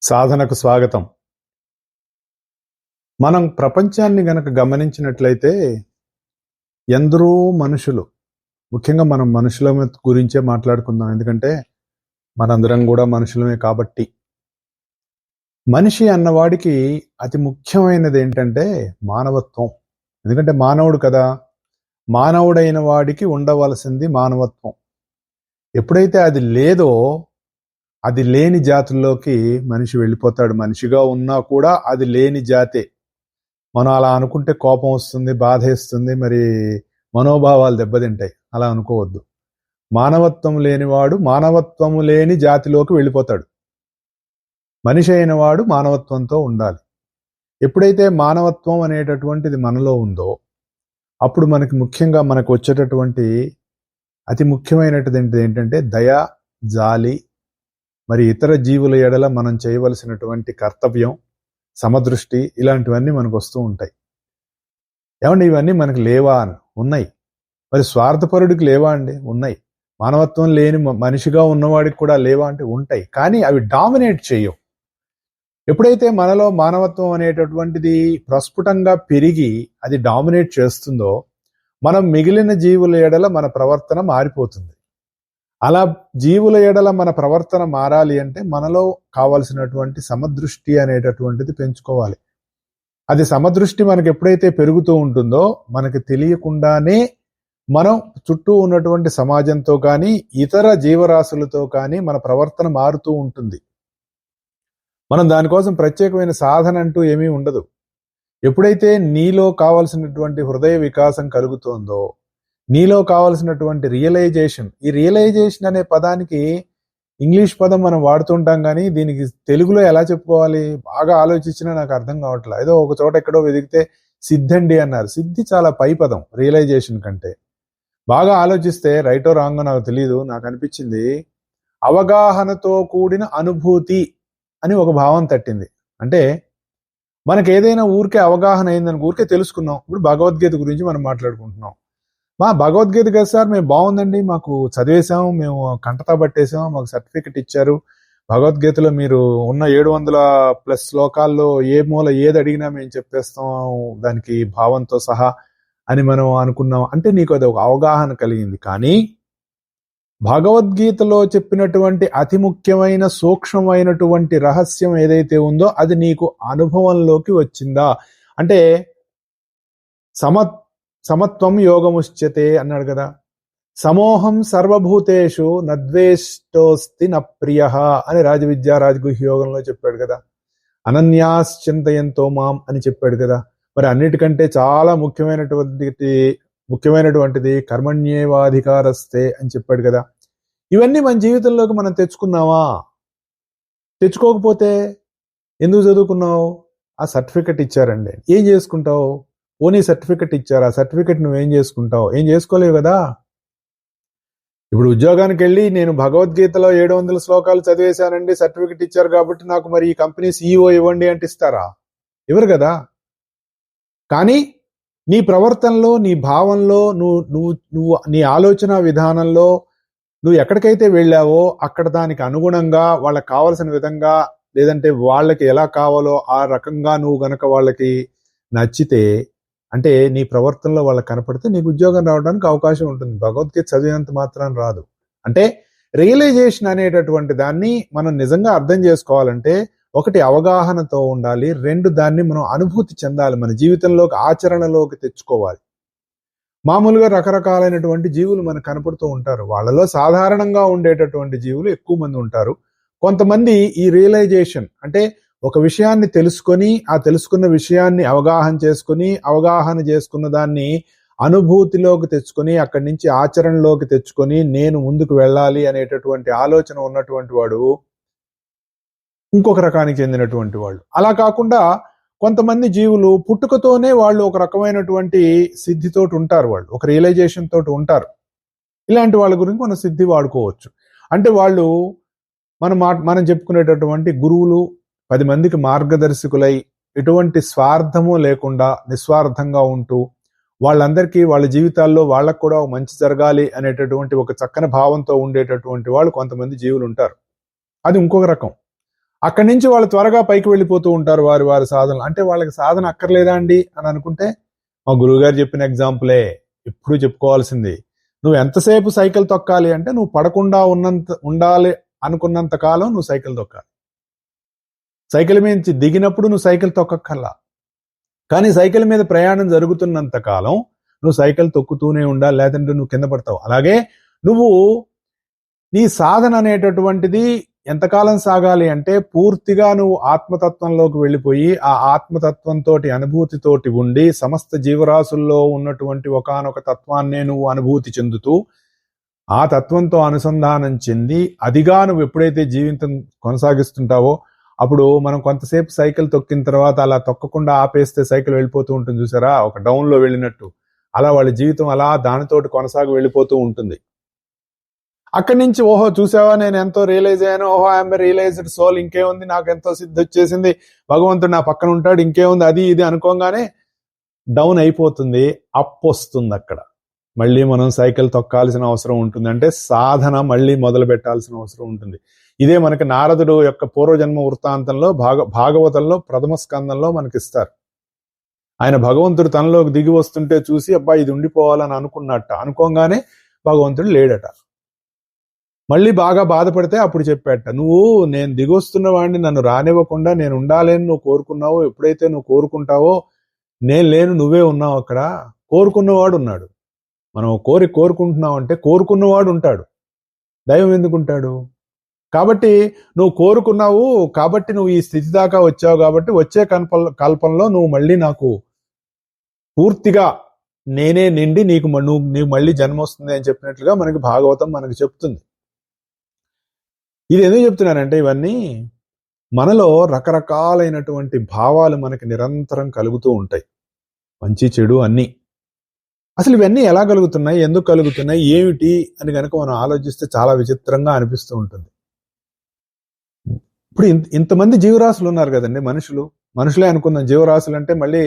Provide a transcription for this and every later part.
సాధనకు స్వాగతం. మనం ప్రపంచాన్ని గనక గమనించినట్లయితే ఎందరో మనుషులు, ముఖ్యంగా మనం మనుషుల గురించే మాట్లాడుకుందాం. ఎందుకంటే మనందరం కూడా మనుషులమే కాబట్టి. మనిషి అన్నవాడికి అతి ముఖ్యమైనది ఏంటంటే మానవత్వం. ఎందుకంటే మానవుడు కదా, మానవుడైన వాడికి ఉండవలసింది మానవత్వం. ఎప్పుడైతే అది లేదో, అది లేని జాతుల్లోకి మనిషి వెళ్ళిపోతాడు. మనిషిగా ఉన్నా కూడా అది లేని జాతే. మనం అలా అనుకుంటే కోపం వస్తుంది, బాధేస్తుంది, మరి మనోభావాలు దెబ్బతింటాయి. అలా అనుకోవద్దు. మానవత్వం లేనివాడు మానవత్వము లేని జాతిలోకి వెళ్ళిపోతాడు. మనిషి అయిన వాడు మానవత్వంతో ఉండాలి. ఎప్పుడైతే మానవత్వం అనేటటువంటిది మనలో ఉందో, అప్పుడు మనకి ముఖ్యంగా మనకు వచ్చేటటువంటి అతి ముఖ్యమైనటువంటిది ఏంటంటే దయ, జాలి, మరి ఇతర జీవుల ఎడల మనం చేయవలసినటువంటి కర్తవ్యం, సమదృష్టి, ఇలాంటివన్నీ మనకు వస్తూ ఉంటాయి. ఏమండి, ఇవన్నీ మనకు లేవా అని? ఉన్నాయి. మరి స్వార్థపరుడికి లేవా అండి? ఉన్నాయి. మానవత్వం లేని మనిషిగా ఉన్నవాడికి కూడా లేవా అంటే ఉంటాయి. కానీ అవి డామినేట్ చేయవు. ఎప్పుడైతే మనలో మానవత్వం అనేటటువంటిది ప్రస్ఫుటంగా పెరిగి అది డామినేట్ చేస్తుందో, మనం మిగిలిన జీవుల ఎడల మన ప్రవర్తన మారిపోతుంది. అలా జీవుల ఎడల మన ప్రవర్తన మారాలి అంటే మనలో కావాల్సినటువంటి సమదృష్టి అనేటటువంటిది పెంచుకోవాలి. అది సమదృష్టి మనకి ఎప్పుడైతే పెరుగుతూ ఉంటుందో, మనకి తెలియకుండానే మనం చుట్టూ ఉన్నటువంటి సమాజంతో కానీ ఇతర జీవరాశులతో కానీ మన ప్రవర్తన మారుతూ ఉంటుంది. మనం దానికోసం ప్రత్యేకమైన సాధన అంటూ ఏమీ ఉండదు. ఎప్పుడైతే నీలో కావాల్సినటువంటి హృదయ వికాసం కలుగుతోందో, నీలో కావాల్సినటువంటి రియలైజేషన్, ఈ రియలైజేషన్ అనే పదానికి ఇంగ్లీష్ పదం మనం వాడుతుంటాం, కానీ దీనికి తెలుగులో ఎలా చెప్పుకోవాలి బాగా ఆలోచించినా నాకు అర్థం కావట్లేదు. ఏదో ఒక చోట ఎక్కడో వెతికితే సిద్ధండి అన్నారు. సిద్ధి చాలా పై పదం రియలైజేషన్ కంటే. బాగా ఆలోచిస్తే రైటో రాంగో నాకు తెలియదు, నాకు అనిపించింది అవగాహనతో కూడిన అనుభూతి అని ఒక భావం తట్టింది. అంటే మనకి ఏదైనా ఊరికే అవగాహన అయిందని ఊరికే తెలుసుకున్నాం. ఇప్పుడు భగవద్గీత గురించి మనం మాట్లాడుకుంటున్నాం. మా భగవద్గీత కదా సార్, మేము బాగుందండి, మాకు చదివేశాం, మేము కంటతా పట్టేశాం, మాకు సర్టిఫికెట్ ఇచ్చారు, భగవద్గీతలో మీరు ఉన్న 700+ శ్లోకాల్లో ఏ మూల ఏది అడిగినా మేము చెప్పేస్తాం దానికి భావంతో సహా అని మనం అనుకున్నాం. అంటే నీకు అది ఒక అవగాహన కలిగింది. కానీ భగవద్గీతలో చెప్పినటువంటి అతి ముఖ్యమైన సూక్ష్మమైనటువంటి రహస్యం ఏదైతే ఉందో అది నీకు అనుభవంలోకి వచ్చిందా? అంటే సమత్వం యోగముచ్యతే అన్నాడు కదా. సమోహం సర్వభూతేషు నద్వేష్టోస్తి న ప్రియ అని రాజవిద్యా రాజగుహ్య యోగంలో చెప్పాడు కదా. అనన్యాశ్చింతయంతో మాం అని చెప్పాడు కదా. మరి అన్నిటికంటే చాలా ముఖ్యమైనటువంటిది కర్మణ్యేవాధికారస్తే అని చెప్పాడు కదా. ఇవన్నీ మన జీవితంలోకి మనం తెచ్చుకున్నావా? తెచ్చుకోకపోతే ఎందుకు చదువుకున్నావు? ఆ సర్టిఫికెట్ ఇచ్చారండి, ఏం చేసుకుంటావు? ఓనీ సర్టిఫికెట్ ఇచ్చారు, ఆ సర్టిఫికెట్ నువ్వేం చేసుకుంటావు? ఏం చేసుకోలేవు కదా. ఇప్పుడు ఉద్యోగానికి వెళ్ళి నేను భగవద్గీతలో 700 శ్లోకాలు చదివేశానండి, సర్టిఫికెట్ ఇచ్చారు కాబట్టి నాకు మరి ఈ కంపెనీ CEO ఇవ్వండి అంటే ఇస్తారా? ఇవ్వరు కదా. కానీ నీ ప్రవర్తనలో, నీ భావంలో, నువ్వు నీ ఆలోచన విధానంలో నువ్వు ఎక్కడికైతే వెళ్ళావో అక్కడ దానికి అనుగుణంగా వాళ్ళకి కావలసిన విధంగా, లేదంటే వాళ్ళకి ఎలా కావాలో ఆ రకంగా నువ్వు గనక వాళ్ళకి నచ్చితే, అంటే నీ ప్రవర్తనలో వాళ్ళకి కనపడితే నీకు ఉద్యోగం రావడానికి అవకాశం ఉంటుంది. భగవద్గీత చదివినంత మాత్రం రాదు. అంటే రియలైజేషన్ అనేటటువంటి దాన్ని మనం నిజంగా అర్థం చేసుకోవాలంటే, ఒకటి అవగాహనతో ఉండాలి, 2 దాన్ని మనం అనుభూతి చెందాలి, మన జీవితంలోకి ఆచరణలోకి తెచ్చుకోవాలి. మామూలుగా రకరకాలైనటువంటి జీవులు మనకు కనపడుతూ ఉంటారు. వాళ్ళలో సాధారణంగా ఉండేటటువంటి జీవులు ఎక్కువ మంది ఉంటారు. కొంతమంది ఈ రియలైజేషన్ అంటే ఒక విషయాన్ని తెలుసుకొని, ఆ తెలుసుకున్న విషయాన్ని అవగాహన చేసుకున్న దాన్ని అనుభూతిలోకి తెచ్చుకొని, అక్కడి నుంచి ఆచరణలోకి తెచ్చుకొని నేను ముందుకు వెళ్ళాలి అనేటటువంటి ఆలోచన ఉన్నటువంటి వాడు ఇంకొక రకానికి చెందినటువంటి వాళ్ళు. అలా కాకుండా కొంతమంది జీవులు పుట్టుకతోనే వాళ్ళు ఒక రకమైనటువంటి సిద్ధితోటి ఉంటారు, వాళ్ళు ఒక రియలైజేషన్ తోటి ఉంటారు. ఇలాంటి వాళ్ళ గురించి మనం సిద్ధి వాడుకోవచ్చు. అంటే వాళ్ళు మనం చెప్పుకునేటటువంటి గురువులు 10 మందికి మార్గదర్శకులై ఎటువంటి స్వార్థము లేకుండా నిస్వార్థంగా ఉంటూ వాళ్ళందరికీ వాళ్ళ జీవితాల్లో వాళ్ళకు కూడా మంచి జరగాలి అనేటటువంటి ఒక చక్కని భావంతో ఉండేటటువంటి వాళ్ళు కొంతమంది జీవులు ఉంటారు. అది ఇంకొక రకం. అక్కడి నుంచి వాళ్ళు త్వరగా పైకి వెళ్ళిపోతూ ఉంటారు వారి వారి సాధనలు. అంటే వాళ్ళకి సాధన అక్కర్లేదా అండి అని అనుకుంటే, మా గురువుగారు చెప్పిన ఎగ్జాంపులే ఎప్పుడు చెప్పుకోవాల్సింది. నువ్వు ఎంతసేపు సైకిల్ తొక్కాలి అంటే నువ్వు పడకుండా ఉండాలి అనుకున్నంత కాలం నువ్వు సైకిల్ తొక్కాలి. సైకిల్ మీద దిగినప్పుడు నువ్వు సైకిల్ తొక్కక్కర్లా. కానీ సైకిల్ మీద ప్రయాణం జరుగుతున్నంత కాలం నువ్వు సైకిల్ తొక్కుతూనే ఉండాలి, లేదంటే నువ్వు కింద పడతావు. అలాగే నువ్వు నీ సాధన అనేటటువంటిది ఎంతకాలం సాగాలి అంటే పూర్తిగా నువ్వు ఆత్మతత్వంలోకి వెళ్ళిపోయి ఆ ఆత్మతత్వంతో అనుభూతితోటి ఉండి సమస్త జీవరాశుల్లో ఉన్నటువంటి ఒకానొక తత్వాన్నే నువ్వు అనుభూతి చెందుతూ ఆ తత్వంతో అనుసంధానం చెంది అదిగా నువ్వు ఎప్పుడైతే జీవితం కొనసాగిస్తుంటావో అప్పుడు మనం కొంతసేపు సైకిల్ తొక్కిన తర్వాత అలా తొక్కకుండా ఆపేస్తే సైకిల్ వెళ్ళిపోతూ ఉంటుంది చూసారా, ఒక డౌన్లో వెళ్ళినట్టు. అలా వాళ్ళ జీవితం అలా దానితోటి కొనసాగి వెళ్ళిపోతూ ఉంటుంది. అక్కడి నుంచి ఓహో చూసావా నేను ఎంతో రియలైజ్ అయ్యాను, ఓహో ఐఎమ్ రియలైజ్డ్ సోల్, ఇంకేముంది నాకు ఎంతో సిద్ధి వచ్చేసింది, భగవంతుడు నా పక్కన ఉంటాడు, ఇంకేముంది అది ఇది అనుకోగానే డౌన్ అయిపోతుంది. అప్ వస్తుంది. అక్కడ మళ్ళీ మనం సైకిల్ తొక్కాల్సిన అవసరం ఉంటుంది. అంటే సాధన మళ్ళీ మొదలు పెట్టాల్సిన అవసరం ఉంటుంది. ఇదే మనకి నారదుడు యొక్క పూర్వజన్మ వృత్తాంతంలో భాగవతంలో ప్రథమ స్కందంలో మనకిస్తారు. ఆయన భగవంతుడు తనలోకి దిగి వస్తుంటే చూసి అబ్బా ఇది ఉండిపోవాలని అనుకోగానే భగవంతుడు లేడట. మళ్ళీ బాగా బాధపడితే అప్పుడు చెప్పాట, నువ్వు నేను దిగొస్తున్న వాడిని నన్ను రానివ్వకుండా నేను ఉండాలని నువ్వు కోరుకున్నావో, ఎప్పుడైతే నువ్వు కోరుకుంటావో నేను లేను, నువ్వే ఉన్నావు అక్కడ, కోరుకున్నవాడు ఉన్నాడు. మనం కోరుకుంటున్నావు అంటే కోరుకున్నవాడు ఉంటాడు, దైవం ఎందుకుంటాడు? కాబట్టి నువ్వు కోరుకున్నావు కాబట్టి నువ్వు ఈ స్థితి దాకా వచ్చావు కాబట్టి వచ్చే కల్పంలో నువ్వు మళ్ళీ నాకు పూర్తిగా నేనే నిండి నీకు మళ్ళీ జన్మ వస్తుంది అని చెప్పినట్లుగా మనకి భాగవతం మనకు చెప్తుంది. ఇది ఎందుకు చెప్తున్నానంటే ఇవన్నీ మనలో రకరకాలైనటువంటి భావాలు మనకి నిరంతరం కలుగుతూ ఉంటాయి, మంచి చెడు అన్నీ. అసలు ఇవన్నీ ఎలా కలుగుతున్నాయి, ఎందుకు కలుగుతున్నాయి, ఏమిటి అని కనుక మనం ఆలోచిస్తే చాలా విచిత్రంగా అనిపిస్తూ ఉంటుంది. ఇప్పుడు ఇంతమంది జీవరాశులు ఉన్నారు కదండి, మనుషులే అనుకుందాం. జీవరాశులు అంటే మళ్ళీ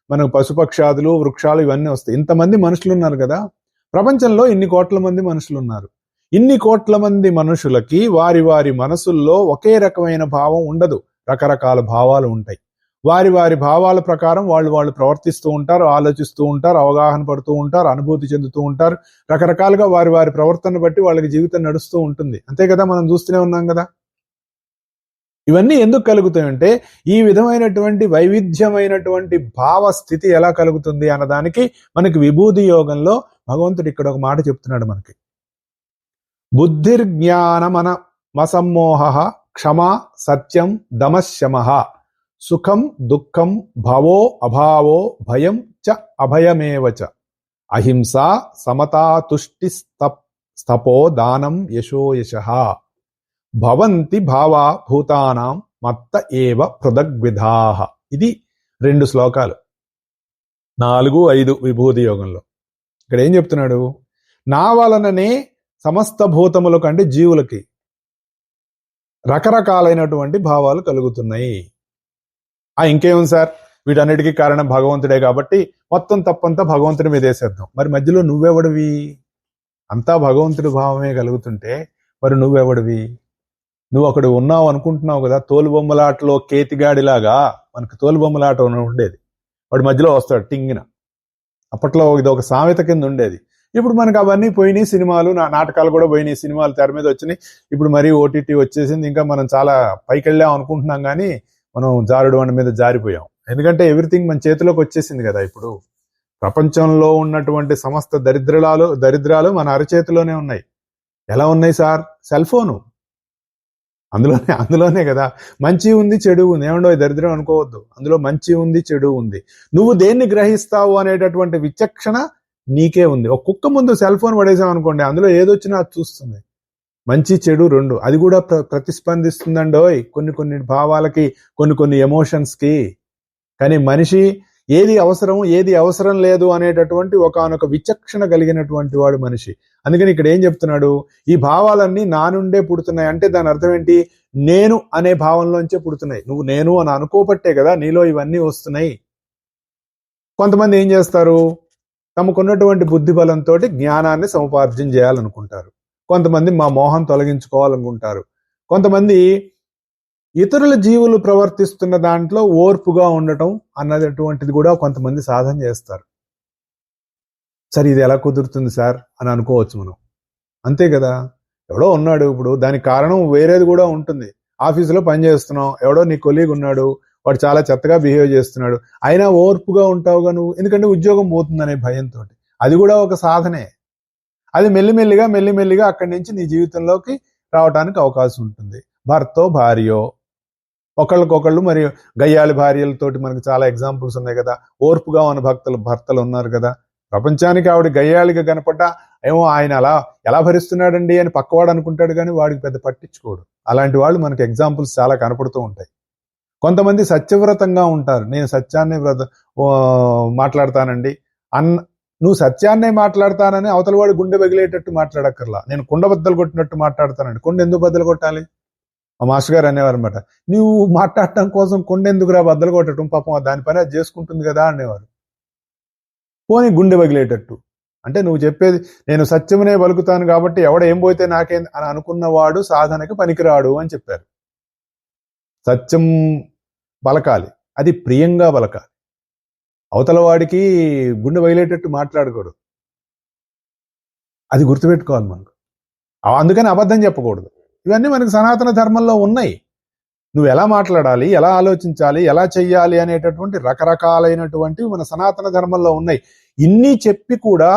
మనకు పశుపక్షాదులు వృక్షాలు ఇవన్నీ వస్తాయి. ఇంతమంది మనుషులు ఉన్నారు కదా, ప్రపంచంలో ఇన్ని కోట్ల మంది మనుషులు ఉన్నారు. ఇన్ని కోట్ల మంది మనుషులకి వారి వారి మనసుల్లో ఒకే రకమైన భావం ఉండదు, రకరకాల భావాలు ఉంటాయి. వారి వారి భావాల ప్రకారం వాళ్ళు ప్రవర్తిస్తూ ఉంటారు, ఆలోచిస్తూ ఉంటారు, అవగాహన పడుతూ ఉంటారు, అనుభూతి చెందుతూ ఉంటారు. రకరకాలుగా వారి వారి ప్రవర్తన బట్టి వాళ్ళకి జీవితం నడుస్తూ ఉంటుంది. అంతే కదా, మనం చూస్తూనే ఉన్నాం కదా. ఇవన్నీ ఎందుకు కలుగుతాయంటే ఈ విధమైనటువంటి వైవిధ్యమైనటువంటి భావ స్థితి ఎలా కలుగుతుంది అన్నదానికి మనకి విభూతి యోగంలో భగవంతుడు ఇక్కడ ఒక మాట చెప్తున్నాడు మనకి. బుద్ధిర్జ్ఞానమసమ్మోహ క్షమా సత్యం దమశమః సుఖం దుఃఖం భవో అభావో భయం చ అభయమేవ చ అహింసా సమతా తుష్టి స్తపో దానం యశో యశః భవంతి భావా భూతానాం మత్త ఏవ పృథగ్విధాః. ఇది 2 శ్లోకాలు, 4, 5 విభూతి యోగంలో. ఇక్కడ ఏం చెప్తున్నాడు, నా వలననే సమస్త భూతములకు అంటే జీవులకి రకరకాలైనటువంటి భావాలు కలుగుతున్నాయి. ఇంకేముంది సార్, వీటన్నిటికీ కారణం భగవంతుడే కాబట్టి మొత్తం తప్పంతా భగవంతుడి మీద వేసేద్దాం. మరి మధ్యలో నువ్వెవడివి? అంతా భగవంతుడి భావమే కలుగుతుంటే మరి నువ్వెవడివి? నువ్వు అక్కడ ఉన్నావు అనుకుంటున్నావు కదా. తోలుబొమ్మలాటలో కేతిగాడిలాగా మనకు తోలుబొమ్మలాట ఉండేది, వాడి మధ్యలో వస్తాడు టింగిన. అప్పట్లో ఇది ఒక సామెత కింద ఉండేది. ఇప్పుడు మనకు అవన్నీ పోయినాయి, సినిమాలు నాటకాలు కూడా పోయినాయి, సినిమాలు తెర మీద వచ్చినాయి. ఇప్పుడు మరీ ఓటీటీ వచ్చేసింది, ఇంకా మనం చాలా పైకి వెళ్ళాం అనుకుంటున్నాం కానీ మనం జారుడు బండ మీద జారిపోయాం. ఎందుకంటే ఎవ్రీథింగ్ మన చేతిలోకి వచ్చేసింది కదా. ఇప్పుడు ప్రపంచంలో ఉన్నటువంటి సమస్త దరిద్రాలు మన అరచేతిలోనే ఉన్నాయి. ఎలా ఉన్నాయి సార్? సెల్ ఫోను, అందులోనే కదా మంచి ఉంది చెడు ఉంది. ఏమండో దరిద్రం అనుకోవద్దు, అందులో మంచి ఉంది చెడు ఉంది. నువ్వు దేన్ని గ్రహిస్తావు అనేటటువంటి విచక్షణ నీకే ఉంది. ఒక కుక్క ముందు సెల్ ఫోన్ పడేసాం అనుకోండి, అందులో ఏదొచ్చినా అది చూస్తుంది, మంచి చెడు 2. అది కూడా ప్రతిస్పందిస్తుందండోయ్ కొన్ని భావాలకి, కొన్ని ఎమోషన్స్కి. కానీ మనిషి ఏది అవసరం ఏది అవసరం లేదు అనేటటువంటి ఒకానొక విచక్షణ కలిగినటువంటి వాడు మనిషి. అందుకని ఇక్కడ ఏం చెప్తున్నాడు, ఈ భావాలన్నీ నా నుండే పుడుతున్నాయి అంటే దాని అర్థం ఏంటి? నేను అనే భావంలోంచే పుడుతున్నాయి. నువ్వు నేను అని అనుకోబట్టే కదా నీలో ఇవన్నీ వస్తున్నాయి. కొంతమంది ఏం చేస్తారు, తమకున్నటువంటి బుద్ధి బలంతో జ్ఞానాన్ని సముపార్జన చేయాలనుకుంటారు. కొంతమంది మా మోహం తొలగించుకోవాలనుకుంటారు. కొంతమంది ఇతరుల జీవులు ప్రవర్తిస్తున్న దాంట్లో ఓర్పుగా ఉండటం అన్నటువంటిది కూడా కొంతమంది సాధన చేస్తారు. సరే ఇది ఎలా కుదురుతుంది సార్ అని అనుకోవచ్చు మనం. అంతే కదా, ఎవడో ఉన్నాడు, ఇప్పుడు దానికి కారణం వేరేది కూడా ఉంటుంది. ఆఫీసులో పని చేస్తున్నావు, ఎవడో నీ కొలీగ్ ఉన్నాడు, వాడు చాలా చెత్తగా బిహేవ్ చేస్తున్నాడు, అయినా ఓర్పుగా ఉంటావుగా నువ్వు, ఎందుకంటే ఉద్యోగం పోతుందనే భయంతో. అది కూడా ఒక సాధనే. అది మెల్లిమెల్లిగా అక్కడి నుంచి నీ జీవితంలోకి రావడానికి అవకాశం ఉంటుంది. భర్తో భార్యో ఒకళ్ళకొకళ్ళు, మరి గయ్యాళి భార్యలతోటి మనకు చాలా ఎగ్జాంపుల్స్ ఉన్నాయి కదా. ఓర్పుగా ఉన్న భర్తలు ఉన్నారు కదా. ప్రపంచానికి ఆవిడ గయ్యాళిగా కనపడ్డా ఏమో ఆయన అలా ఎలా భరిస్తున్నాడండి అని పక్కవాడు అనుకుంటాడు, కానీ వాడికి పెద్ద పట్టించుకోడు. అలాంటి వాళ్ళు మనకి ఎగ్జాంపుల్స్ చాలా కనపడుతూ ఉంటాయి. కొంతమంది సత్యవ్రతంగా ఉంటారు. నేను సత్యాన్ని మాట్లాడతానండి నువ్వు సత్యాన్నే మాట్లాడతానని అవతల వాడు గుండె బగిలేటట్టు మాట్లాడక్కర్లా. నేను కుండ బద్దలు కొట్టినట్టు మాట్లాడతానండి. కుండ ఎందుకు బద్దలు కొట్టాలి? మా మాస్టర్ గారు అనేవారు అనమాట. నువ్వు మాట్లాడటం కోసం కుండ ఎందుకురా బద్దలు కొట్టడం, పాపం దాని పని అది చేసుకుంటుంది కదా అనేవారు. పోనీ గుండె బగిలేటట్టు అంటే నువ్వు చెప్పేది నేను సత్యమునే పలుకుతాను కాబట్టి ఎవడ ఏం పోతే నాకేం అని అనుకున్నవాడు సాధనకి పనికిరాడు అని చెప్పారు. సత్యం పలకాలి, అది ప్రియంగా పలకాలి. అవతల వాడికి గుండె బయలేటట్టు మాట్లాడకూడదు. అది గుర్తుపెట్టుకోవాలి మనకు. అందుకని అబద్ధం చెప్పకూడదు. ఇవన్నీ మనకు సనాతన ధర్మంలో ఉన్నాయి. నువ్వు ఎలా మాట్లాడాలి, ఎలా ఆలోచించాలి, ఎలా చెయ్యాలి అనేటటువంటి రకరకాలైనటువంటివి మన సనాతన ధర్మంలో ఉన్నాయి. ఇన్ని చెప్పి కూడా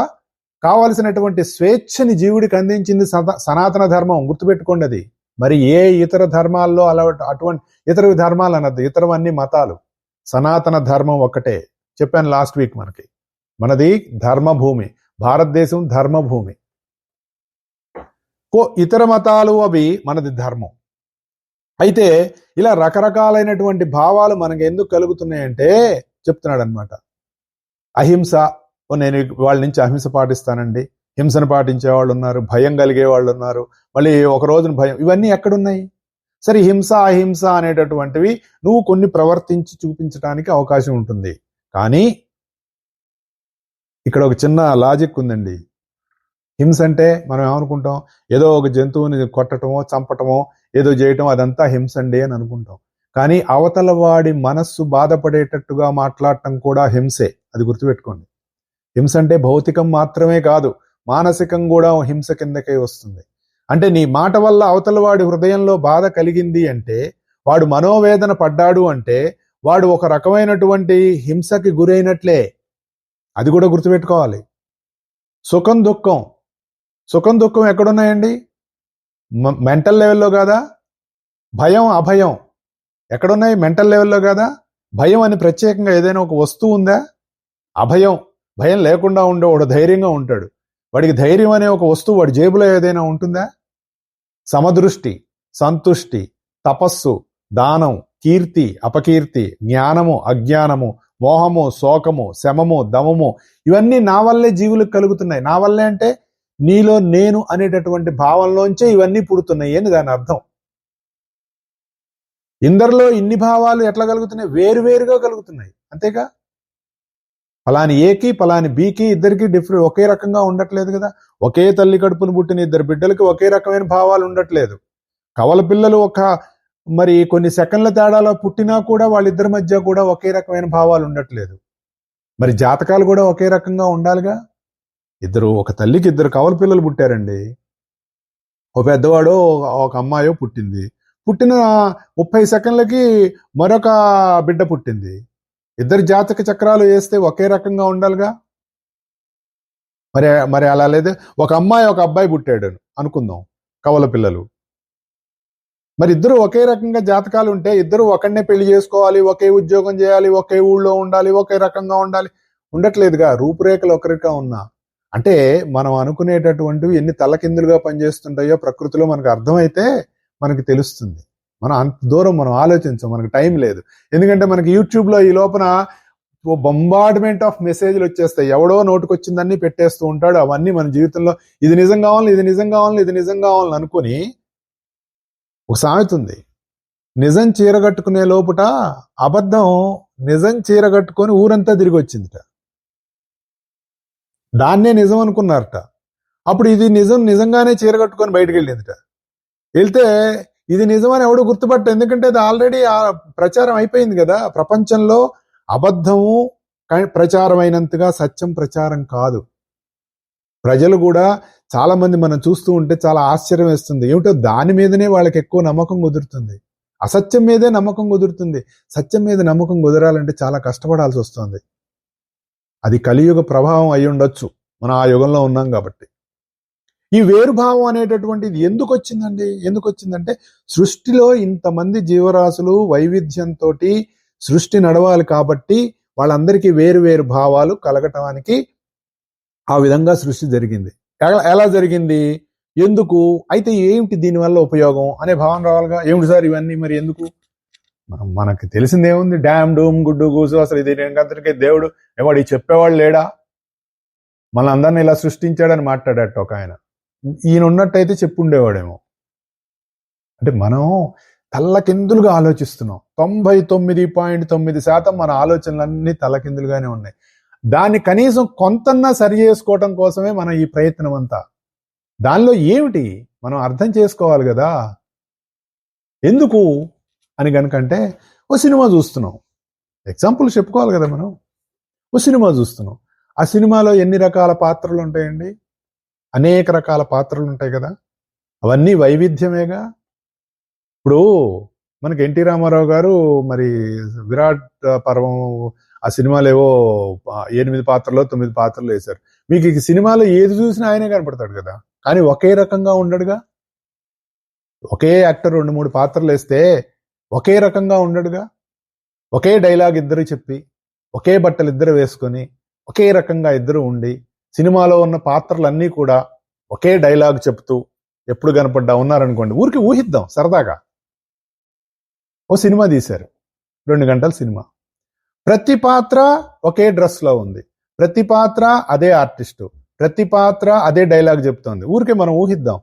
కావలసినటువంటి స్వేచ్ఛని జీవుడికి అందించింది సనాతన ధర్మం. గుర్తుపెట్టుకోండి అది. మరి ఏ ఇతర ధర్మాల్లో అలా అటువంటి ఇతర ధర్మాలు అనద్దు, ఇతరవన్నీ మతాలు. సనాతన ధర్మం ఒక్కటే. చెప్పాను లాస్ట్ వీక్, మనది ధర్మభూమి, భారతదేశం ధర్మభూమి. ఇతర మతాలు అవి మనది ధర్మం. అయితే ఇలా రకరకాలైనటువంటి భావాలు మనకు ఎందుకు కలుగుతున్నాయంటే చెప్తున్నాడు అనమాట. అహింస, నేను వాళ్ళ నుంచి అహింస పాటిస్తానండి, హింసను పాటించే వాళ్ళు ఉన్నారు, భయం కలిగే వాళ్ళు ఉన్నారు, మళ్ళీ ఒక రోజున భయం, ఇవన్నీ ఎక్కడున్నాయి? సరే, హింస అహింస అనేటటువంటివి నువ్వు కొన్ని ప్రవర్తించి చూపించడానికి అవకాశం ఉంటుంది. కానీ ఇక్కడ ఒక చిన్న లాజిక్ ఉందండి. హింస అంటే మనం ఏమనుకుంటాం, ఏదో ఒక జంతువుని కొట్టటమో చంపటమో ఏదో చేయటం, అదంతా హింస అండి అని అనుకుంటాం. కానీ అవతల వాడి మనస్సు బాధపడేటట్టుగా మాట్లాడటం కూడా హింసే. అది గుర్తుపెట్టుకోండి. హింస అంటే భౌతికం మాత్రమే కాదు, మానసికం కూడా హింస కిందకే వస్తుంది. అంటే నీ మాట వల్ల అవతల వాడి హృదయంలో బాధ కలిగింది అంటే, వాడు మనోవేదన పడ్డాడు అంటే, వాడు ఒక రకమైనటువంటి హింసకి గురైనట్లే. అది కూడా గుర్తుపెట్టుకోవాలి. సుఖం దుఃఖం ఎక్కడున్నాయండి? మెంటల్ లెవెల్లో కాదా? భయం అభయం ఎక్కడున్నాయి? మెంటల్ లెవెల్లో కాదా? భయం అని ప్రత్యేకంగా ఏదైనా ఒక వస్తువు ఉందా? భయం లేకుండా ఉండేవాడు ధైర్యంగా ఉంటాడు. వాడికి ధైర్యం అనే ఒక వస్తువు వాడి జేబులో ఏదైనా ఉంటుందా? సమదృష్టి, సంతుష్టి, తపస్సు, దానం, కీర్తి, అపకీర్తి, జ్ఞానము, అజ్ఞానము, మోహము, శోకము, శమము, దమము, ఇవన్నీ నా వల్లే జీవులకు కలుగుతున్నాయి. నా వల్లే అంటే నీలో నేను అనేటటువంటి భావంలోంచే ఇవన్నీ పుడుతున్నాయి అని దాని అర్థం. ఇందరిలో ఇన్ని భావాలు ఎట్లా కలుగుతున్నాయి? వేరువేరుగా కలుగుతున్నాయి, అంతేగా. ఫలాని ఏకి ఫలాని బీకి ఇద్దరికి డిఫరెంట్ ఒకే రకంగా ఉండట్లేదు కదా. ఒకే తల్లి కడుపును పుట్టిన ఇద్దరు బిడ్డలకి ఒకే రకమైన భావాలు ఉండట్లేదు. కవల పిల్లలు మరి కొన్ని సెకండ్ల తేడాలో పుట్టినా కూడా వాళ్ళిద్దరి మధ్య కూడా ఒకే రకమైన భావాలు ఉండట్లేదు. మరి జాతకాలు కూడా ఒకే రకంగా ఉండాలిగా. ఒక తల్లికి ఇద్దరు కవల పిల్లలు పుట్టారండి. ఒక పెద్దవాడో ఒక అమ్మాయో పుట్టింది. పుట్టిన 30 సెకండ్లకి మరొక బిడ్డ పుట్టింది. ఇద్దరు జాతక చక్రాలు వేస్తే ఒకే రకంగా ఉండాలిగా. మరి అలా లేదు. ఒక అమ్మాయి ఒక అబ్బాయి పుట్టాడు అనుకుందాం, కవల పిల్లలు. మరి ఇద్దరు ఒకే రకంగా జాతకాలు ఉంటే ఇద్దరు ఒకరినే పెళ్లి చేసుకోవాలి, ఒకే ఉద్యోగం చేయాలి, ఒకే ఊళ్ళో ఉండాలి, ఒకే రకంగా ఉండాలి. ఉండట్లేదుగా. రూపురేఖలు ఒకరిగా ఉన్నా అంటే మనం అనుకునేటటువంటివి ఎన్ని తలకిందులుగా పనిచేస్తుంటాయో ప్రకృతిలో మనకు అర్థమైతే మనకి తెలుస్తుంది. మనం అంత దూరం మనం ఆలోచించాం, మనకు టైం లేదు. ఎందుకంటే మనకి యూట్యూబ్లో ఈ లోపల బొంబార్డ్మెంట్ ఆఫ్ మెసేజ్లు వచ్చేస్తాయి. ఎవడో నోటుకొచ్చిందన్నీ పెట్టేస్తూ ఉంటాడు. అవన్నీ మన జీవితంలో ఇది నిజం కావాలి, ఇది నిజం కావాలి, ఇది నిజం కావాలని అనుకుని, ఒక సామెత ఉంది, నిజం చీరగట్టుకునే లోపుట అబద్ధం నిజం చీరగట్టుకొని ఊరంతా తిరిగి వచ్చిందిట. దాన్నే నిజం అనుకున్నారట. అప్పుడు ఇది నిజంగానే చీరగట్టుకొని బయటకు వెళ్ళిందిట. వెళ్తే ఇది నిజమని ఎవడు గుర్తుపట్ట, ఎందుకంటే అది ఆల్రెడీ ప్రచారం అయిపోయింది కదా. ప్రపంచంలో అబద్ధము ప్రచారం అయినంతగా సత్యం ప్రచారం కాదు. ప్రజలు కూడా చాలా మంది మనం చూస్తూ ఉంటే చాలా ఆశ్చర్యం వేస్తుంది. ఏమిటో దాని మీదనే వాళ్ళకి ఎక్కువ నమ్మకం కుదురుతుంది, అసత్యం మీదే నమ్మకం కుదురుతుంది. సత్యం మీద నమ్మకం కుదరాలంటే చాలా కష్టపడాల్సి వస్తుంది. అది కలియుగ ప్రభావం అయి ఉండొచ్చు, మనం ఆ యుగంలో ఉన్నాం కాబట్టి. ఈ వేరుభావం అనేటటువంటిది ఎందుకు వచ్చిందంటే సృష్టిలో ఇంతమంది జీవరాశులు వైవిధ్యంతో సృష్టి నడవాలి కాబట్టి వాళ్ళందరికీ వేరు వేరు భావాలు కలగటానికి ఆ విధంగా సృష్టి జరిగింది. ఎలా జరిగింది, ఎందుకు, అయితే ఏమిటి దీనివల్ల ఉపయోగం అనే భావన రావాలిగా. ఏమిటి సార్ ఇవన్నీ, మరి ఎందుకు? మనకు తెలిసిందేముంది, డ్యామ్ డూమ్ గుడ్డు గూసు, అసలు ఇది అందరికీ దేవుడు ఎవడు చెప్పేవాళ్ళు లేడా, మన అందరిని ఇలా సృష్టించాడని మాట్లాడట ఒక ఆయన. ఈయన ఉన్నట్టయితే చెప్పుండేవాడేమో. అంటే మనం తల్లకిందులుగా ఆలోచిస్తున్నాం. 99.9% మన ఆలోచనలన్నీ తల్లకిందులుగానే ఉన్నాయి. దాన్ని కనీసం కొంతన్నా సరి చేసుకోవటం కోసమే మన ఈ ప్రయత్నం అంతా. దానిలో ఏమిటి మనం అర్థం చేసుకోవాలి కదా. ఎందుకు అని కనుకంటే, ఓ సినిమా చూస్తున్నాం, ఎగ్జాంపుల్ చెప్పుకోవాలి కదా మనం. ఓ సినిమా చూస్తున్నాం, ఆ సినిమాలో ఎన్ని రకాల పాత్రలు ఉంటాయండి, అనేక రకాల పాత్రలు ఉంటాయి కదా, అవన్నీ వైవిధ్యమేగా. ఇప్పుడు మనకి ఎన్టీ రామారావు గారు మరి విరాట్ పర్వం ఆ సినిమాలో ఏవో 8 పాత్రలో 9 పాత్రలు వేశారు. మీకు ఈ సినిమాలో ఏది చూసినా ఆయనే కనపడతాడు కదా, కానీ ఒకే రకంగా ఉండడుగా. ఒకే యాక్టర్ 2-3 పాత్రలు వేస్తే ఒకే రకంగా ఉండడుగా. ఒకే డైలాగ్ ఇద్దరు చెప్పి, ఒకే బట్టలు ఇద్దరు వేసుకొని, ఒకే రకంగా ఇద్దరు ఉండి, సినిమాలో ఉన్న పాత్రలన్నీ కూడా ఒకే డైలాగ్ చెప్తూ ఎప్పుడు కనపడ్డా ఉన్నారనుకోండి, ఊరికి ఊహిద్దాం సరదాగా. ఓ సినిమా తీశారు, 2 గంటల సినిమా, ప్రతి పాత్ర ఒకే డ్రెస్ లో ఉంది, ప్రతి పాత్ర అదే ఆర్టిస్టు, ప్రతి పాత్ర అదే డైలాగ్ చెప్తోంది. ఊరికే మనం ఊహిద్దాం.